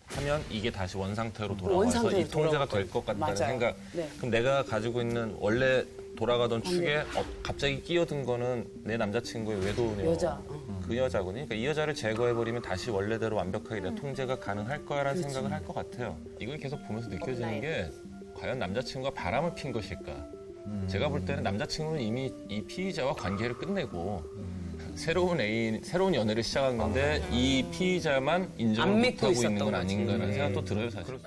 하면 이게 다시 원상태로 돌아와서 원상태로 이 통제가 돌아올 될 것 같다는 맞아요. 생각. 네. 그럼 내가 가지고 있는 원래 돌아가던 축에 갑자기 끼어든 거는 내 남자친구의 외도네요. 여자. 그 여자군요. 그러니까 이 여자를 제거해버리면 다시 원래대로 완벽하게 내 통제가 가능할 거야라는 생각을 할 것 같아요. 이걸 계속 보면서 느껴지는 게 과연 남자친구가 바람을 핀 것일까? 제가 볼 때는 남자친구는 이미 이 피의자와 관계를 끝내고 새로운 연애를 시작한 건데 이 피의자만 인정을 안 믿고 못하고 있는 있었던 건 거지. 아닌가라는 생각도 들어요, 사실.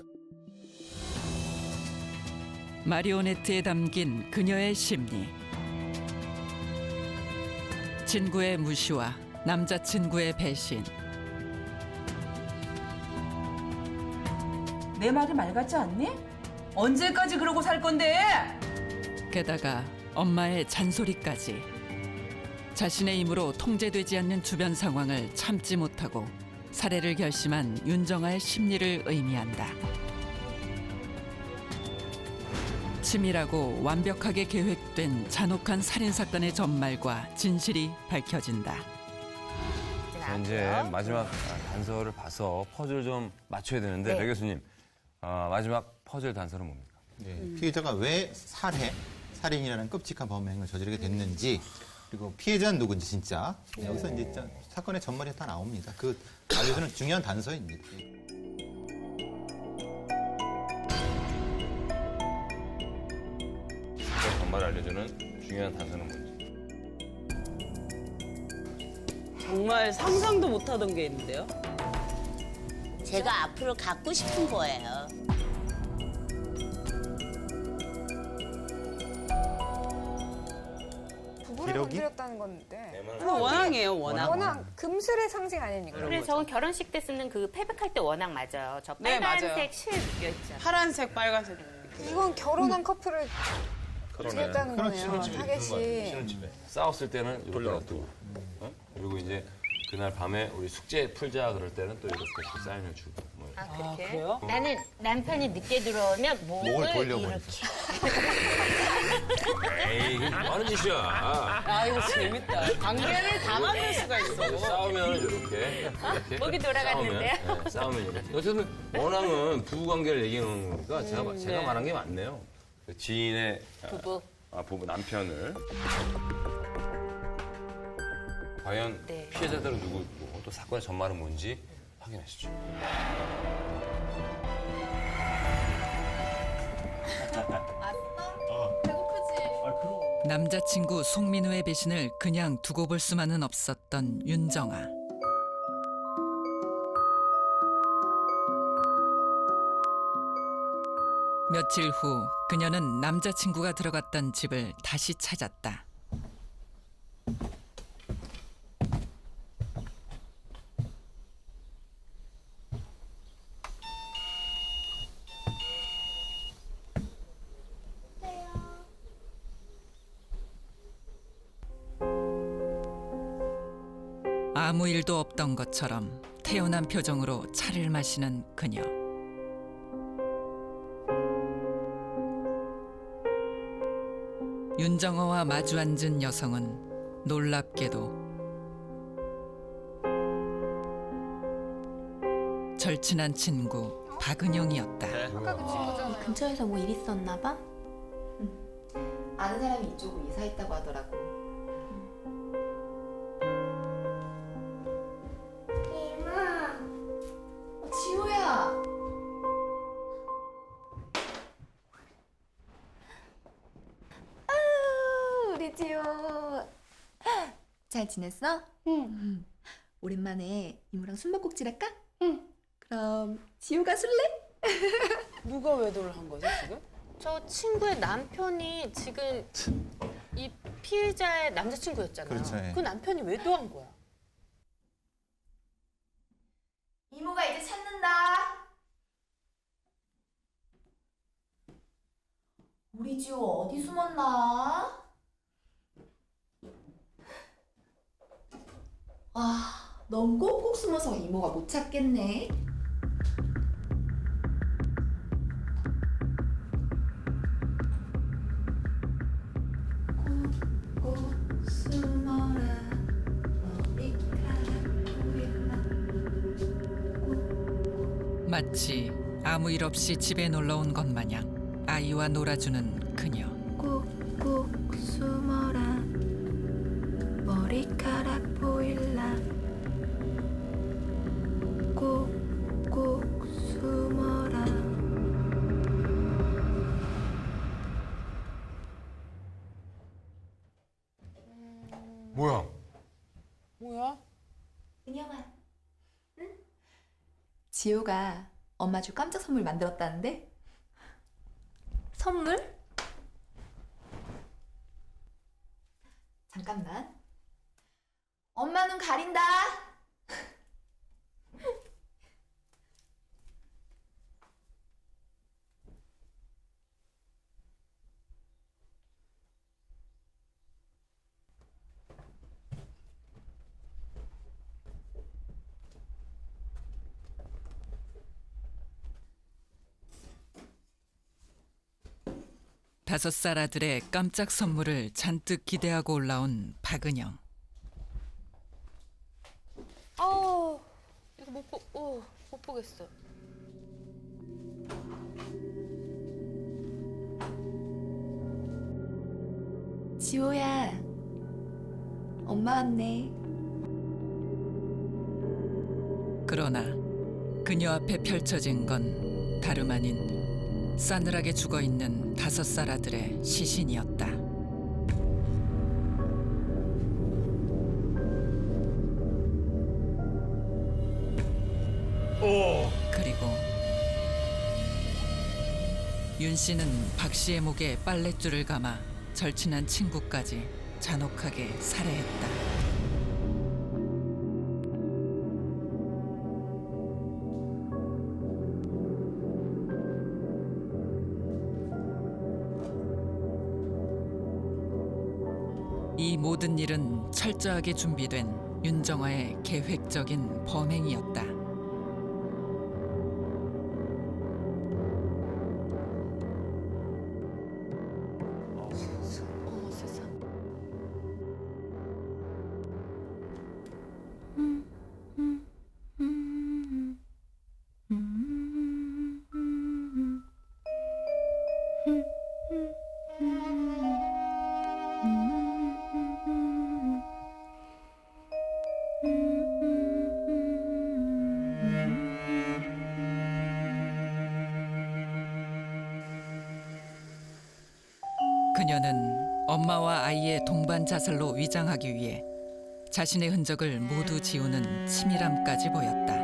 마리오네트에 담긴 그녀의 심리. 친구의 무시와 남자친구의 배신. 내 말이 말 같지 않니? 언제까지 그러고 살 건데? 게다가 엄마의 잔소리까지. 자신의 힘으로 통제되지 않는 주변 상황을 참지 못하고 살해를 결심한 윤정아의 심리를 의미한다. 치밀하고 완벽하게 계획된 잔혹한 살인사건의 전말과 진실이 밝혀진다. 자, 이제 마지막 단서를 봐서 퍼즐 좀 맞춰야 되는데 네. 배 교수님 마지막 퍼즐 단서는 뭡니까? 피해자가 왜 살인이라는 끔찍한 범행을 저지르게 됐는지 그리고 피해자는 누군지 진짜 여기서 이제 사건의 전말이 다 나옵니다. 그 알려주는 중요한 단서입니다. 정말 알려주는 중요한 단서는 뭔지. 정말 상상도 못하던 게 있는데요. 제가 앞으로 갖고 싶은 거예요. 부부를 기러기? 건드렸다는 건데 원앙이에요, 원앙. 워낙 금슬의 상징 아닙니까? 그래 저건 결혼식 때 쓰는 그 패백할 때 워낙 맞아요. 저 네, 빨간색 맞아요. 실 묶여 있잖아. 파란색, 빨간색. 이건 결혼한 커플을 죽였다는 그렇죠. 거네요. 타겟이. 싸웠을 때는 이렇게 놔두고 그리고 이제 그날 밤에 우리 숙제 풀자 그럴 때는 또 이렇게 또 사인을 주고 뭐 이렇게. 아, 그렇게? 그래요? 나는 남편이 늦게 들어오면 목을 돌려버리죠. 이렇게. 에이 이게 뭐 하는 짓이야. 아, 이거 재밌다. 관계를 다 만들 수가 있어. 싸우면 이렇게 목이 돌아갔는데요? 싸우면 이렇게. 어쨌든 원앙은 부부 관계를 얘기하는 거니까 제가 말한 게 맞네요. 그 지인의 부부 남편을 과연 네. 피해자들은 누구 있고 또 사건의 전말은 뭔지 확인하시죠. 남자친구 송민우의 배신을 그냥 두고 볼 수만은 없었던 윤정아. 며칠 후 그녀는 남자친구가 들어갔던 집을 다시 찾았다. 아무 일도 없던 것처럼 태연한 표정으로 차를 마시는 그녀. 윤정어와 마주 앉은 여성은 놀랍게도 절친한 친구 박은영이었다. 근처에서 뭐 일 있었나 봐? 아는 사람이 이쪽으로 이사했다고 하더라고. 이마. 지호야. 우리 지호. 잘 지냈어? 응. 오랜만에 이모랑 숨바꼭질 할까? 응. 그럼 지호가 술래? 누가 외도를 한 거죠 지금? 저 친구의 남편이 지금 이 피해자의 남자친구였잖아요. 그렇죠, 예. 그 남편이 외도한 거야. 이모가 이제 찾는다. 우리 지호 어디 숨었나? 아, 넌 꼭꼭 숨어서 이모가 못 찾겠네. 꼭꼭 숨어라. 마치 아무 일 없이 집에 놀러 온 것 마냥 아이와 놀아주는 그녀. 꼭꼭 숨어라. 머리카락 보일라. 꼭꼭 숨어라. 뭐야? 뭐야? 은영아, 응? 지호가 엄마 줄 깜짝 선물 만들었다는데? 선물? 잠깐만. 엄마 눈 가린다. 다섯 살 아들의 깜짝 선물을 잔뜩 기대하고 올라온 박은영. 이거 못 보겠어. 지호야, 엄마 왔네. 그러나 그녀 앞에 펼쳐진 건 다름 아닌 싸늘하게 죽어있는 5살 아들의 시신이었다. 그리고 윤 씨는 박 씨의 목에 빨랫줄을 감아 절친한 친구까지 잔혹하게 살해했다. 이 모든 일은 철저하게 준비된 윤정화의 계획적인 범행이었다. 어머 세상. 그녀는 엄마와 아이의 동반 자살로 위장하기 위해 자신의 흔적을 모두 지우는 치밀함까지 보였다.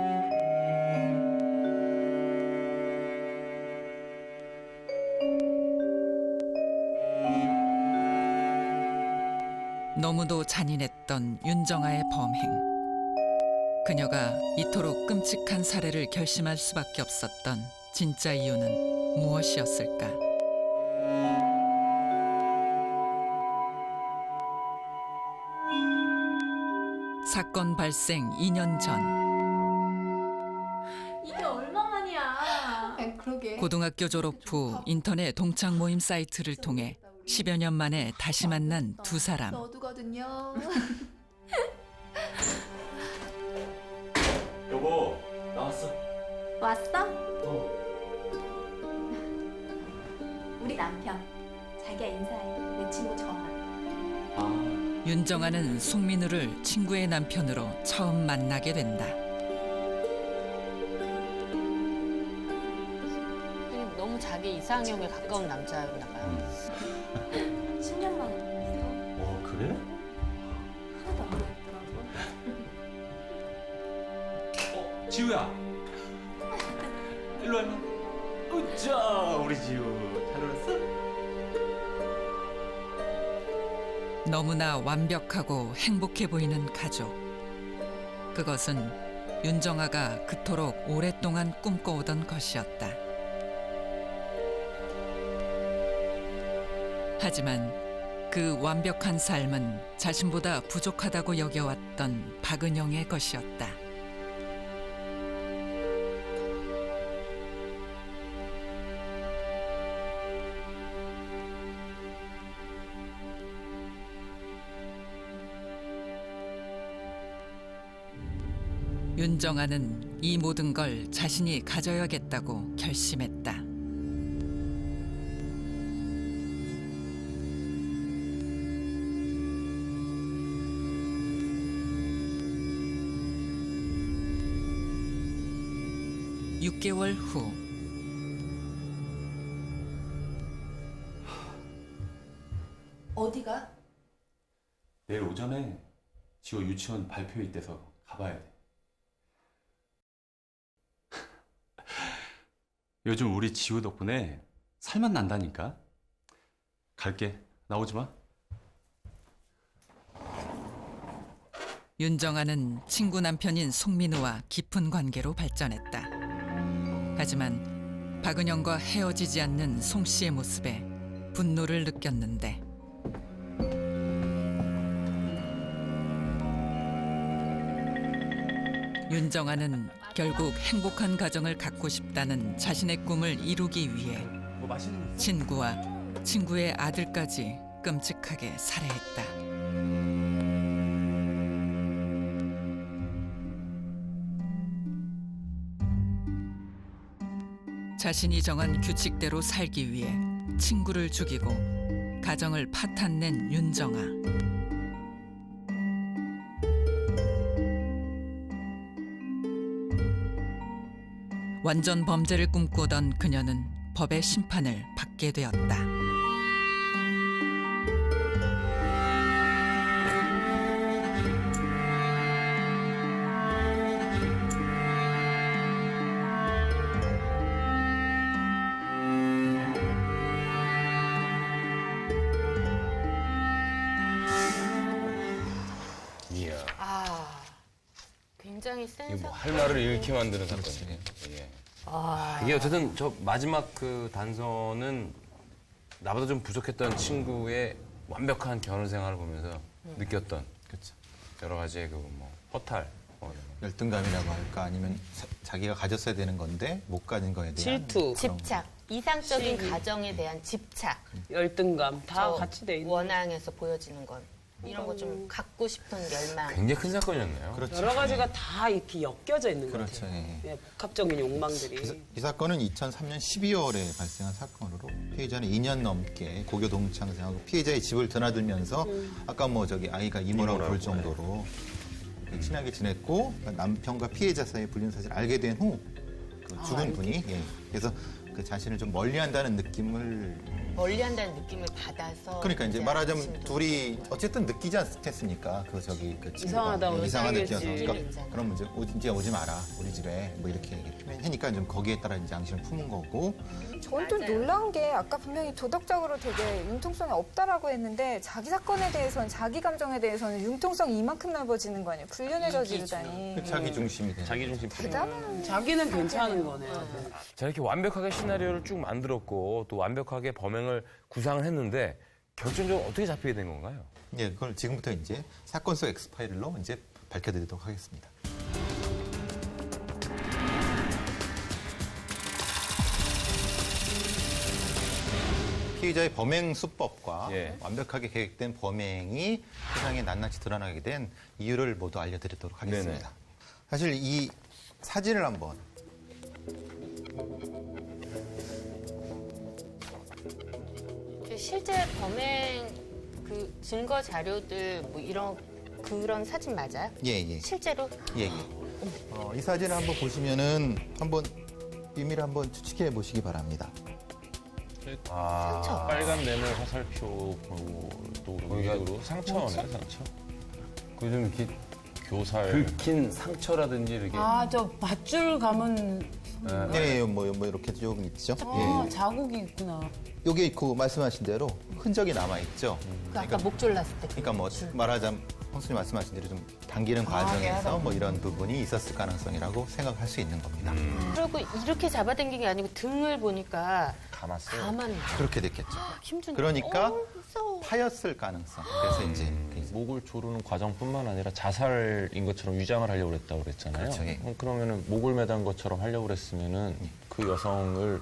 너무도 잔인했던 윤정아의 범행. 그녀가 이토록 끔찍한 살해를 결심할 수밖에 없었던 진짜 이유는 무엇이었을까? 사건 발생 2년 전 이게 얼마만이야? 그러게. 고등학교 졸업 후 인터넷 동창 모임 사이트를 통해 10여 년 만에 다시 만난 두 사람. 너도거든요. 여보, 나왔어. 왔어? 우리 남편. 자기야 인사해. 내 친구 정아. 윤정아는 송민우를 친구의 남편으로 처음 만나게 된다. 너무 자기 이상형에 가까운 남자였나 봐요. 10년 만에 만났어. 그래? 하나도 안 그랬더라고. 지우야. 일로 와, 일로 와. 으쌰, 우리 지우. 잘 놀았어? 너무나 완벽하고 행복해 보이는 가족. 그것은 윤정아가 그토록 오랫동안 꿈꿔오던 것이었다. 하지만 그 완벽한 삶은 자신보다 부족하다고 여겨왔던 박은영의 것이었다. 윤정아는 이 모든 걸 자신이 가져야겠다고 결심했다. (6개월) 후 어디가? 내일 오전에 지호 유치원 발표 있대서 가봐야 돼. 요즘 우리 지호 덕분에 살만 난다니까. 갈게. 나오지 마. 윤정아는 친구 남편인 송민우와 깊은 관계로 발전했다. 하지만 박은영과 헤어지지 않는 송 씨의 모습에 분노를 느꼈는데 윤정아는 결국 행복한 가정을 갖고 싶다는 자신의 꿈을 이루기 위해 친구와 친구의 아들까지 끔찍하게 살해했다. 자신이 정한 규칙대로 살기 위해 친구를 죽이고 가정을 파탄낸 윤정아. 완전 범죄를 꿈꾸던 그녀는 법의 심판을 받게 되었다. 이야. 굉장히 센 이게 사건. 할 말을 잃게 만드는 사건이에요. 예. 이게 어쨌든 저 마지막 그 단서는 나보다 좀 부족했던 친구의 완벽한 결혼 생활을 보면서 느꼈던 여러 가지의 그 뭐 허탈, 열등감이라고 할까 아니면 자기가 가졌어야 되는 건데 못 가진 거에 대한 질투, 집착, 이상적인 가정에 대한 집착, 열등감 다 같이 돼 있는. 원앙에서 보여지는 건 이런 거 좀 갖고 싶은 열망. 굉장히 큰 사건이었네요. 그렇죠. 여러 가지가 다 이렇게 엮여져 있는 것 그렇죠. 같아요. 예. 예, 복합적인 욕망들이. 이 사건은 2003년 12월에 발생한 사건으로 피해자는 2년 넘게 고교 동창생하고 피해자의 집을 드나들면서 아까 뭐 저기 아이가 이모라고 부를 정도로 친하게 지냈고 남편과 피해자 사이에 불륜 사실을 알게 된 후 죽은 분이 그래서 그 자신을 좀 멀리한다는 느낌을 멀리한다는 느낌을 받아서. 그러니까 이제 말하자면 둘이 어쨌든 느끼지 않겠습니까? 그 저기 그 친구가 이상하다고 이상한 느끼겠지. 느껴서 그러니까 그럼 이제 오지 마라 우리 집에 뭐 이렇게 표현하니까 좀 거기에 따라 이제 양심을 품은 거고. 저는 좀 놀라운 게 아까 분명히 도덕적으로 되게 융통성이 없다라고 했는데 자기 사건에 대해서는 자기 감정에 대해서는 융통성이 이만큼 넓어지는 거 아니에요? 불륜에 저지르다니. 그 자기 중심이 되는. 자기 중심. 대단한. 자기는 괜찮은 거네요. 자, 이렇게 완벽하게 시나리오를 쭉 만들었고 또 완벽하게 범행을 구상을 했는데 결정적으로 어떻게 잡히게 된 건가요? 예, 그걸 지금부터 이제 사건 속 엑스파일로 이제 밝혀드리도록 하겠습니다. 피의자의 범행 수법과 완벽하게 계획된 범행이 세상에 낱낱이 드러나게 된 이유를 모두 알려드리도록 하겠습니다. 네네. 사실 이 사진을 한번 실제 범행 그 증거 자료들 뭐 이런 그런 사진 맞아요? 예. 실제로? 예. 이 사진을 한번 보시면은 한번 의미를 한번 추측해 보시기 바랍니다. 상처. 빨간 뇌물 화살표 또 식으로 상처네요, 상처. 그 좀 이렇게 교살. 긁힌 상처라든지 이렇게. 아, 저 밧줄 감은 네, 뭐 이렇게 쭉 있죠. 아, 자국이 있구나. 여기 있고 말씀하신 대로 흔적이 남아 있죠. 그 아까 목 졸랐을 때. 그러니까 뭐 말하자면 형수님 말씀하신 대로 좀 당기는 과정에서 뭐 이런 부분이 있었을 가능성이라고 생각할 수 있는 겁니다. 그리고 이렇게 잡아당긴 게 아니고 등을 보니까 감았어요. 가만. 그렇게 됐겠죠. 힘주네. 그러니까 무서워. 파였을 가능성. 그래서 이제 목을 조르는 과정뿐만 아니라 자살인 것처럼 위장을 하려고 그랬다고 그랬잖아요. 그렇죠, 예. 그러면은 목을 매단 것처럼 하려고 그랬으면은 그 여성을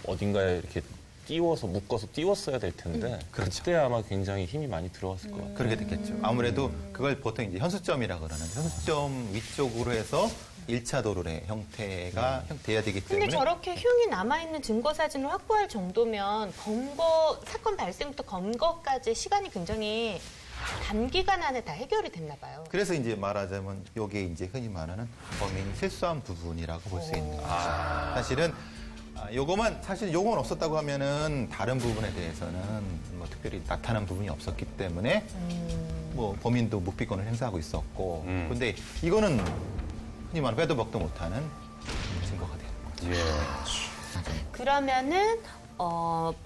어딘가에 이렇게 띄워서 묶어서 띄웠어야 될 텐데 그렇죠. 그때 아마 굉장히 힘이 많이 들어갔을 것 같아요. 그렇게 됐겠죠. 아무래도 그걸 보통 이제 현수점이라고 그러는데 현수점 위쪽으로 해서 1차 도로의 형태가 돼야 되기 때문에 근데 저렇게 흉이 남아있는 증거 사진을 확보할 정도면 사건 발생부터 검거까지 시간이 굉장히 단기간 안에 다 해결이 됐나 봐요. 그래서 이제 말하자면 이게 이제 흔히 말하는 범인이 실수한 부분이라고 볼 수 있는 거죠. 사실은 요거만 사실 요건 없었다고 하면은 다른 부분에 대해서는 뭐 특별히 나타난 부분이 없었기 때문에 뭐 범인도 묵비권을 행사하고 있었고 근데 이거는 흔히 말하는 빼도 박도 못하는 증거가 되는 거죠. 그러면은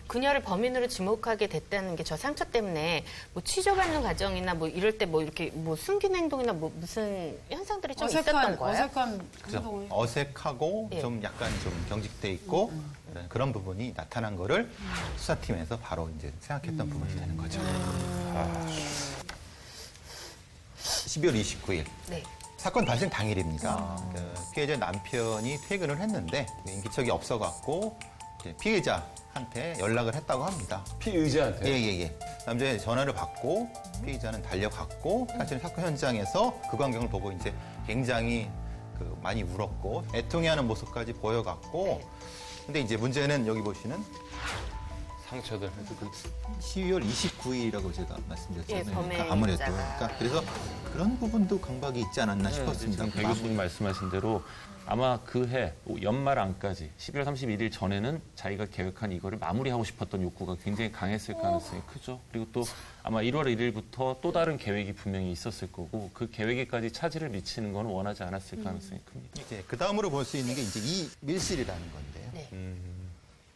그녀를 범인으로 지목하게 됐다는 게 저 상처 때문에 뭐 취조받는 과정이나 뭐 이럴 때 뭐 이렇게 뭐 숨긴 행동이나 뭐 무슨 현상들이 좀 있었던 거예요? 어색한 행동을. 어색하고 예. 좀 약간 좀 경직돼 있고 그런 부분이 나타난 거를 수사팀에서 바로 이제 생각했던 부분이 되는 거죠. 12월 29일. 네. 사건 발생 당일입니다. 그 피해자 남편이 퇴근을 했는데 인기척이 없어갖고 이제 피해자한테 연락을 했다고 합니다. 피의자한테? 예. 남자의 전화를 받고 피해자는 달려갔고 사실 사건 현장에서 그 광경을 보고 이제 굉장히 많이 울었고 애통해하는 모습까지 보여갖고 근데 이제 문제는 여기 보시는 상처들. 12월 29일이라고 제가 말씀드렸잖아요. 예, 범행 그러니까 아무래도 일자가. 그러니까 그래서 그런 부분도 강박이 있지 않았나 싶었습니다. 배 교수님 말씀하신 대로 아마 그 해 연말 안까지 11월 31일 전에는 자기가 계획한 이거를 마무리하고 싶었던 욕구가 굉장히 강했을 가능성이 크죠. 그리고 또 아마 1월 1일부터 또 다른 계획이 분명히 있었을 거고 그 계획에까지 차질을 미치는 건 원하지 않았을 가능성이 큽니다. 이제 그 다음으로 볼 수 있는 게 이제 이 밀실이라는 건데요. 네.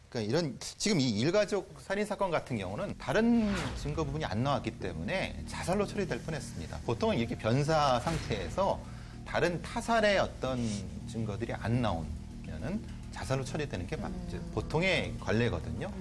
그러니까 이런 지금 이 일가족 살인 사건 같은 경우는 다른 증거 부분이 안 나왔기 때문에 자살로 처리될 뻔했습니다. 보통은 이렇게 변사 상태에서 다른 타살의 어떤 증거들이 안 나오면은 자살로 처리되는 게 이제 보통의 관례거든요.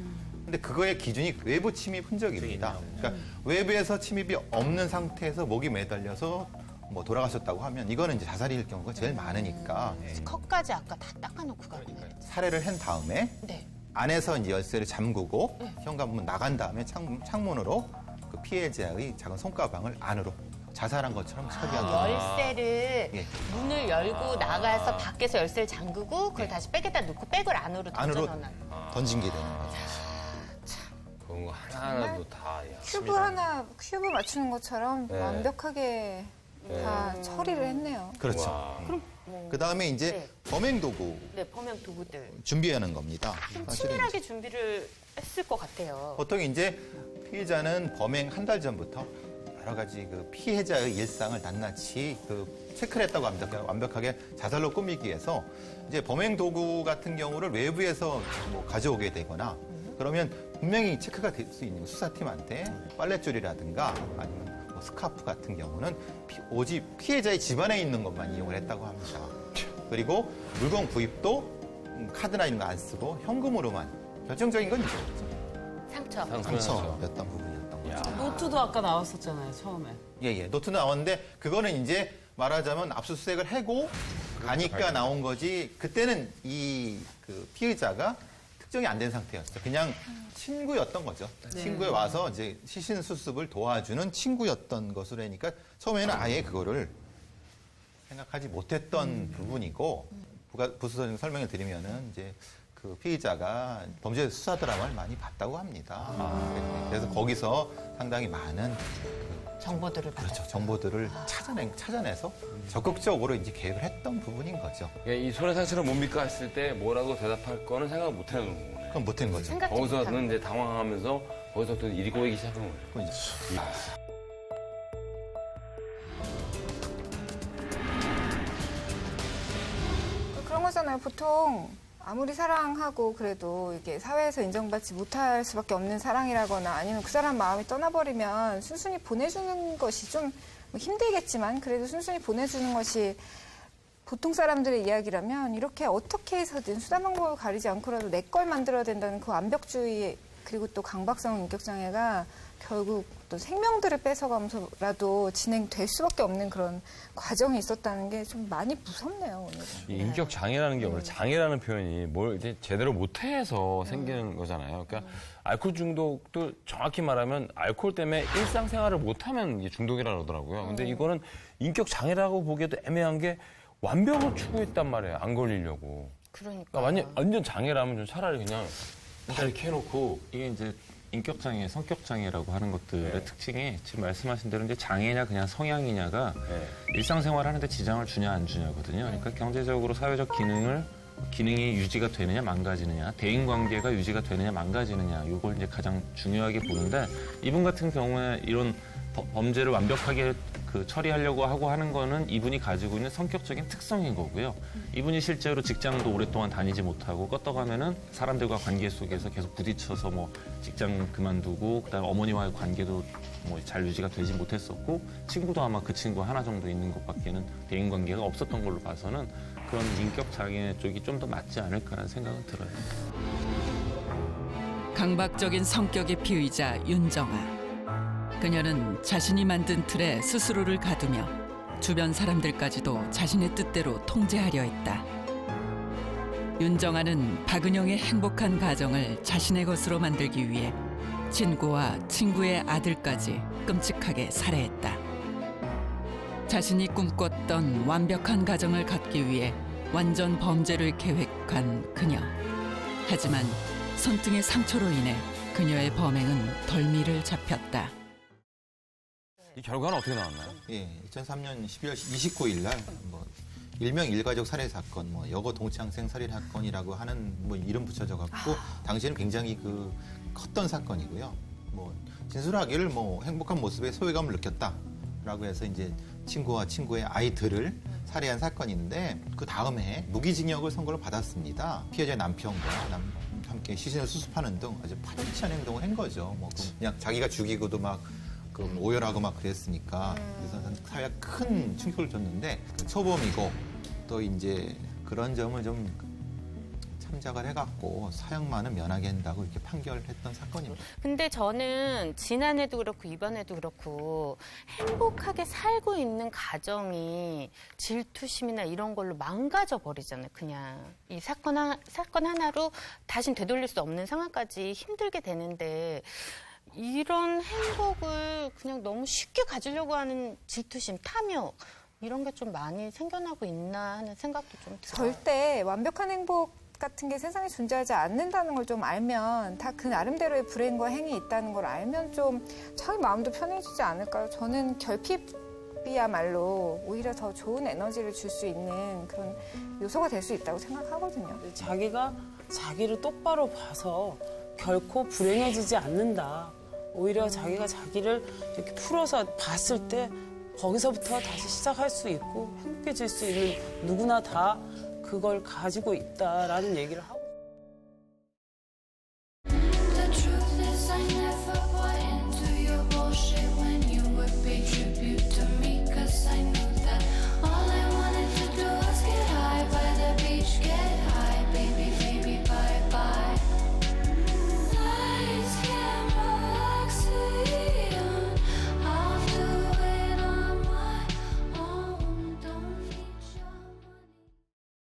근데 그거의 기준이 외부 침입 흔적입니다. 그러니까 외부에서 침입이 없는 상태에서 목이 매달려서 뭐 돌아가셨다고 하면 이거는 이제 자살일 경우가 제일 많으니까 컷까지 아까 다 닦아놓고 가고. 살해를 한 다음에 네. 안에서 이제 열쇠를 잠그고 현관문 나간 다음에 창문으로 그 피해자의 작은 손가방을 안으로 자살한 것처럼 처리한 겁니다. 열쇠를 예. 문을 열고 나가서 밖에서 열쇠를 잠그고 그걸 다시 백에다 넣고 백을 안으로 안으로 던져넣는. 던진 게 되는 거죠. 그런 거 하나하나도 다. 큐브 맞추는 것처럼 네. 완벽하게 다 처리를 했네요. 그렇죠. 그 다음에 이제 네. 범행 도구 네, 범행 도구들. 준비하는 겁니다. 좀 사실은 치밀하게 준비를 했을 것 같아요. 보통 이제 피해자는 범행 한 달 전부터 여러 가지 그 피해자의 일상을 낱낱이 그 체크를 했다고 합니다. 그러니까 완벽하게 자살로 꾸미기 위해서 이제 범행 도구 같은 경우를 외부에서 뭐 가져오게 되거나 그러면 분명히 체크가 될 수 있는 수사팀한테 빨랫줄이라든가 아니면 뭐 스카프 같은 경우는 오직 피해자의 집안에 있는 것만 이용을 했다고 합니다. 그리고 물건 구입도 카드나 이런 거 안 쓰고 현금으로만 결정적인 건 이거죠. 상처였던 부분이었던 거죠. 노트도 아까 나왔었잖아요, 처음에. 노트 나왔는데 그거는 이제 말하자면 압수수색을 하고 가니까 나온 거지. 그때는 이 그 피의자가 특정이 안 된 상태였어요. 그냥 친구였던 거죠. 친구에 와서 이제 시신 수습을 도와주는 친구였던 것으로 하니까 처음에는 아예 그거를 생각하지 못했던 부분이고 부수적인 설명을 드리면은 이제 그 피의자가 범죄 수사 드라마를 많이 봤다고 합니다. 그래서 거기서 상당히 많은 정보들을 그렇죠. 정보들을 찾아내서 적극적으로 이제 계획을 했던 부분인 거죠. 이 손해상실은 뭡니까 했을 때 뭐라고 대답할 거는 생각을 못 하는 거네. 그럼 못한 거죠. 거기서는 이제 당황하면서 거기서 또 일이 꼬이기 시작한 거예요. 그런 거잖아요. 보통 아무리 사랑하고 그래도 이게 사회에서 인정받지 못할 수밖에 없는 사랑이라거나 아니면 그 사람 마음이 떠나버리면 순순히 보내주는 것이 좀 힘들겠지만 그래도 순순히 보내주는 것이 보통 사람들의 이야기라면 이렇게 어떻게 해서든 수단 방법을 가리지 않고라도 내 걸 만들어야 된다는 그 완벽주의 그리고 또 강박성 인격장애가 결국 또 생명들을 뺏어가면서라도 진행될 수밖에 없는 그런 과정이 있었다는 게 좀 많이 무섭네요, 오늘은. 이 인격 장애라는 게 원래 장애라는 표현이 뭘 이제 제대로 못해서 생기는 거잖아요. 그러니까 알코올 중독도 정확히 말하면 알코올 때문에 일상생활을 못하면 이게 중독이라 그러더라고요. 근데 이거는 인격 장애라고 보기에도 애매한 게 완벽을 추구했단 말이에요. 안 걸리려고. 그러니까. 완전 장애라면 좀 차라리 그냥 이렇게 해놓고 이게 이제 인격장애, 성격장애라고 하는 것들의 특징이 지금 말씀하신 대로 이제 장애냐 그냥 성향이냐가 일상생활 하는데 지장을 주냐 안 주냐거든요. 그러니까 경제적으로 사회적 기능이 유지가 되느냐 망가지느냐, 대인관계가 유지가 되느냐 망가지느냐 이걸 이제 가장 중요하게 보는데 이분 같은 경우에 이런 범죄를 완벽하게 처리하려고 하고 하는 거는 이분이 가지고 있는 성격적인 특성인 거고요. 이분이 실제로 직장도 오랫동안 다니지 못하고 껐떡하면은 사람들과 관계 속에서 계속 부딪혀서 뭐 직장 그만두고 그다음에 어머니와의 관계도 뭐 잘 유지가 되지 못했었고 친구도 아마 그 친구 하나 정도 있는 것밖에는 대인 관계가 없었던 걸로 봐서는 그런 인격 장애 쪽이 좀 더 맞지 않을까라는 생각은 들어요. 강박적인 성격의 피의자 윤정아. 그녀는 자신이 만든 틀에 스스로를 가두며 주변 사람들까지도 자신의 뜻대로 통제하려 했다. 윤정아는 박은영의 행복한 가정을 자신의 것으로 만들기 위해 친구와 친구의 아들까지 끔찍하게 살해했다. 자신이 꿈꿨던 완벽한 가정을 갖기 위해 완전 범죄를 계획한 그녀. 하지만 손등의 상처로 인해 그녀의 범행은 덜미를 잡혔다. 이 결과는 어떻게 나왔나요? 예, 2003년 12월 29일 날 뭐 일명 일가족 살해 사건, 뭐 여고 동창생 살인 사건이라고 하는 뭐 이름 붙여져 갖고 당시에는 굉장히 컸던 사건이고요. 뭐 진술하기를 뭐 행복한 모습에 소외감을 느꼈다라고 해서 이제 친구와 친구의 아이들을 살해한 사건인데 그 다음에 무기징역을 선고를 받았습니다. 피해자의 남편과 함께 시신을 수습하는 등 아주 파렴치한 행동을 한 거죠. 뭐 그냥 자기가 죽이고도 막 오열하고 막 그랬으니까 그래서 사회에 큰 충격을 줬는데 초범이고 또 이제 그런 점을 좀 참작을 해갖고 사형만은 면하게 한다고 이렇게 판결했던 사건입니다. 근데 저는 지난해도 그렇고 이번에도 그렇고 행복하게 살고 있는 가정이 질투심이나 이런 걸로 망가져 버리잖아요. 그냥 이 사건 하나로 다신 되돌릴 수 없는 상황까지 힘들게 되는데 이런 행복을 그냥 너무 쉽게 가지려고 하는 질투심, 탐욕 이런 게 좀 많이 생겨나고 있나 하는 생각도 좀 들어요. 절대 완벽한 행복 같은 게 세상에 존재하지 않는다는 걸 좀 알면 다 그 나름대로의 불행과 행위 있다는 걸 알면 좀 자기 마음도 편해지지 않을까요? 저는 결핍이야말로 오히려 더 좋은 에너지를 줄 수 있는 그런 요소가 될 수 있다고 생각하거든요. 자기가 자기를 똑바로 봐서 결코 불행해지지 않는다. 오히려 자기가 자기를 이렇게 풀어서 봤을 때 거기서부터 다시 시작할 수 있고 행복해질 수 있는 누구나 다 그걸 가지고 있다라는 얘기를 하고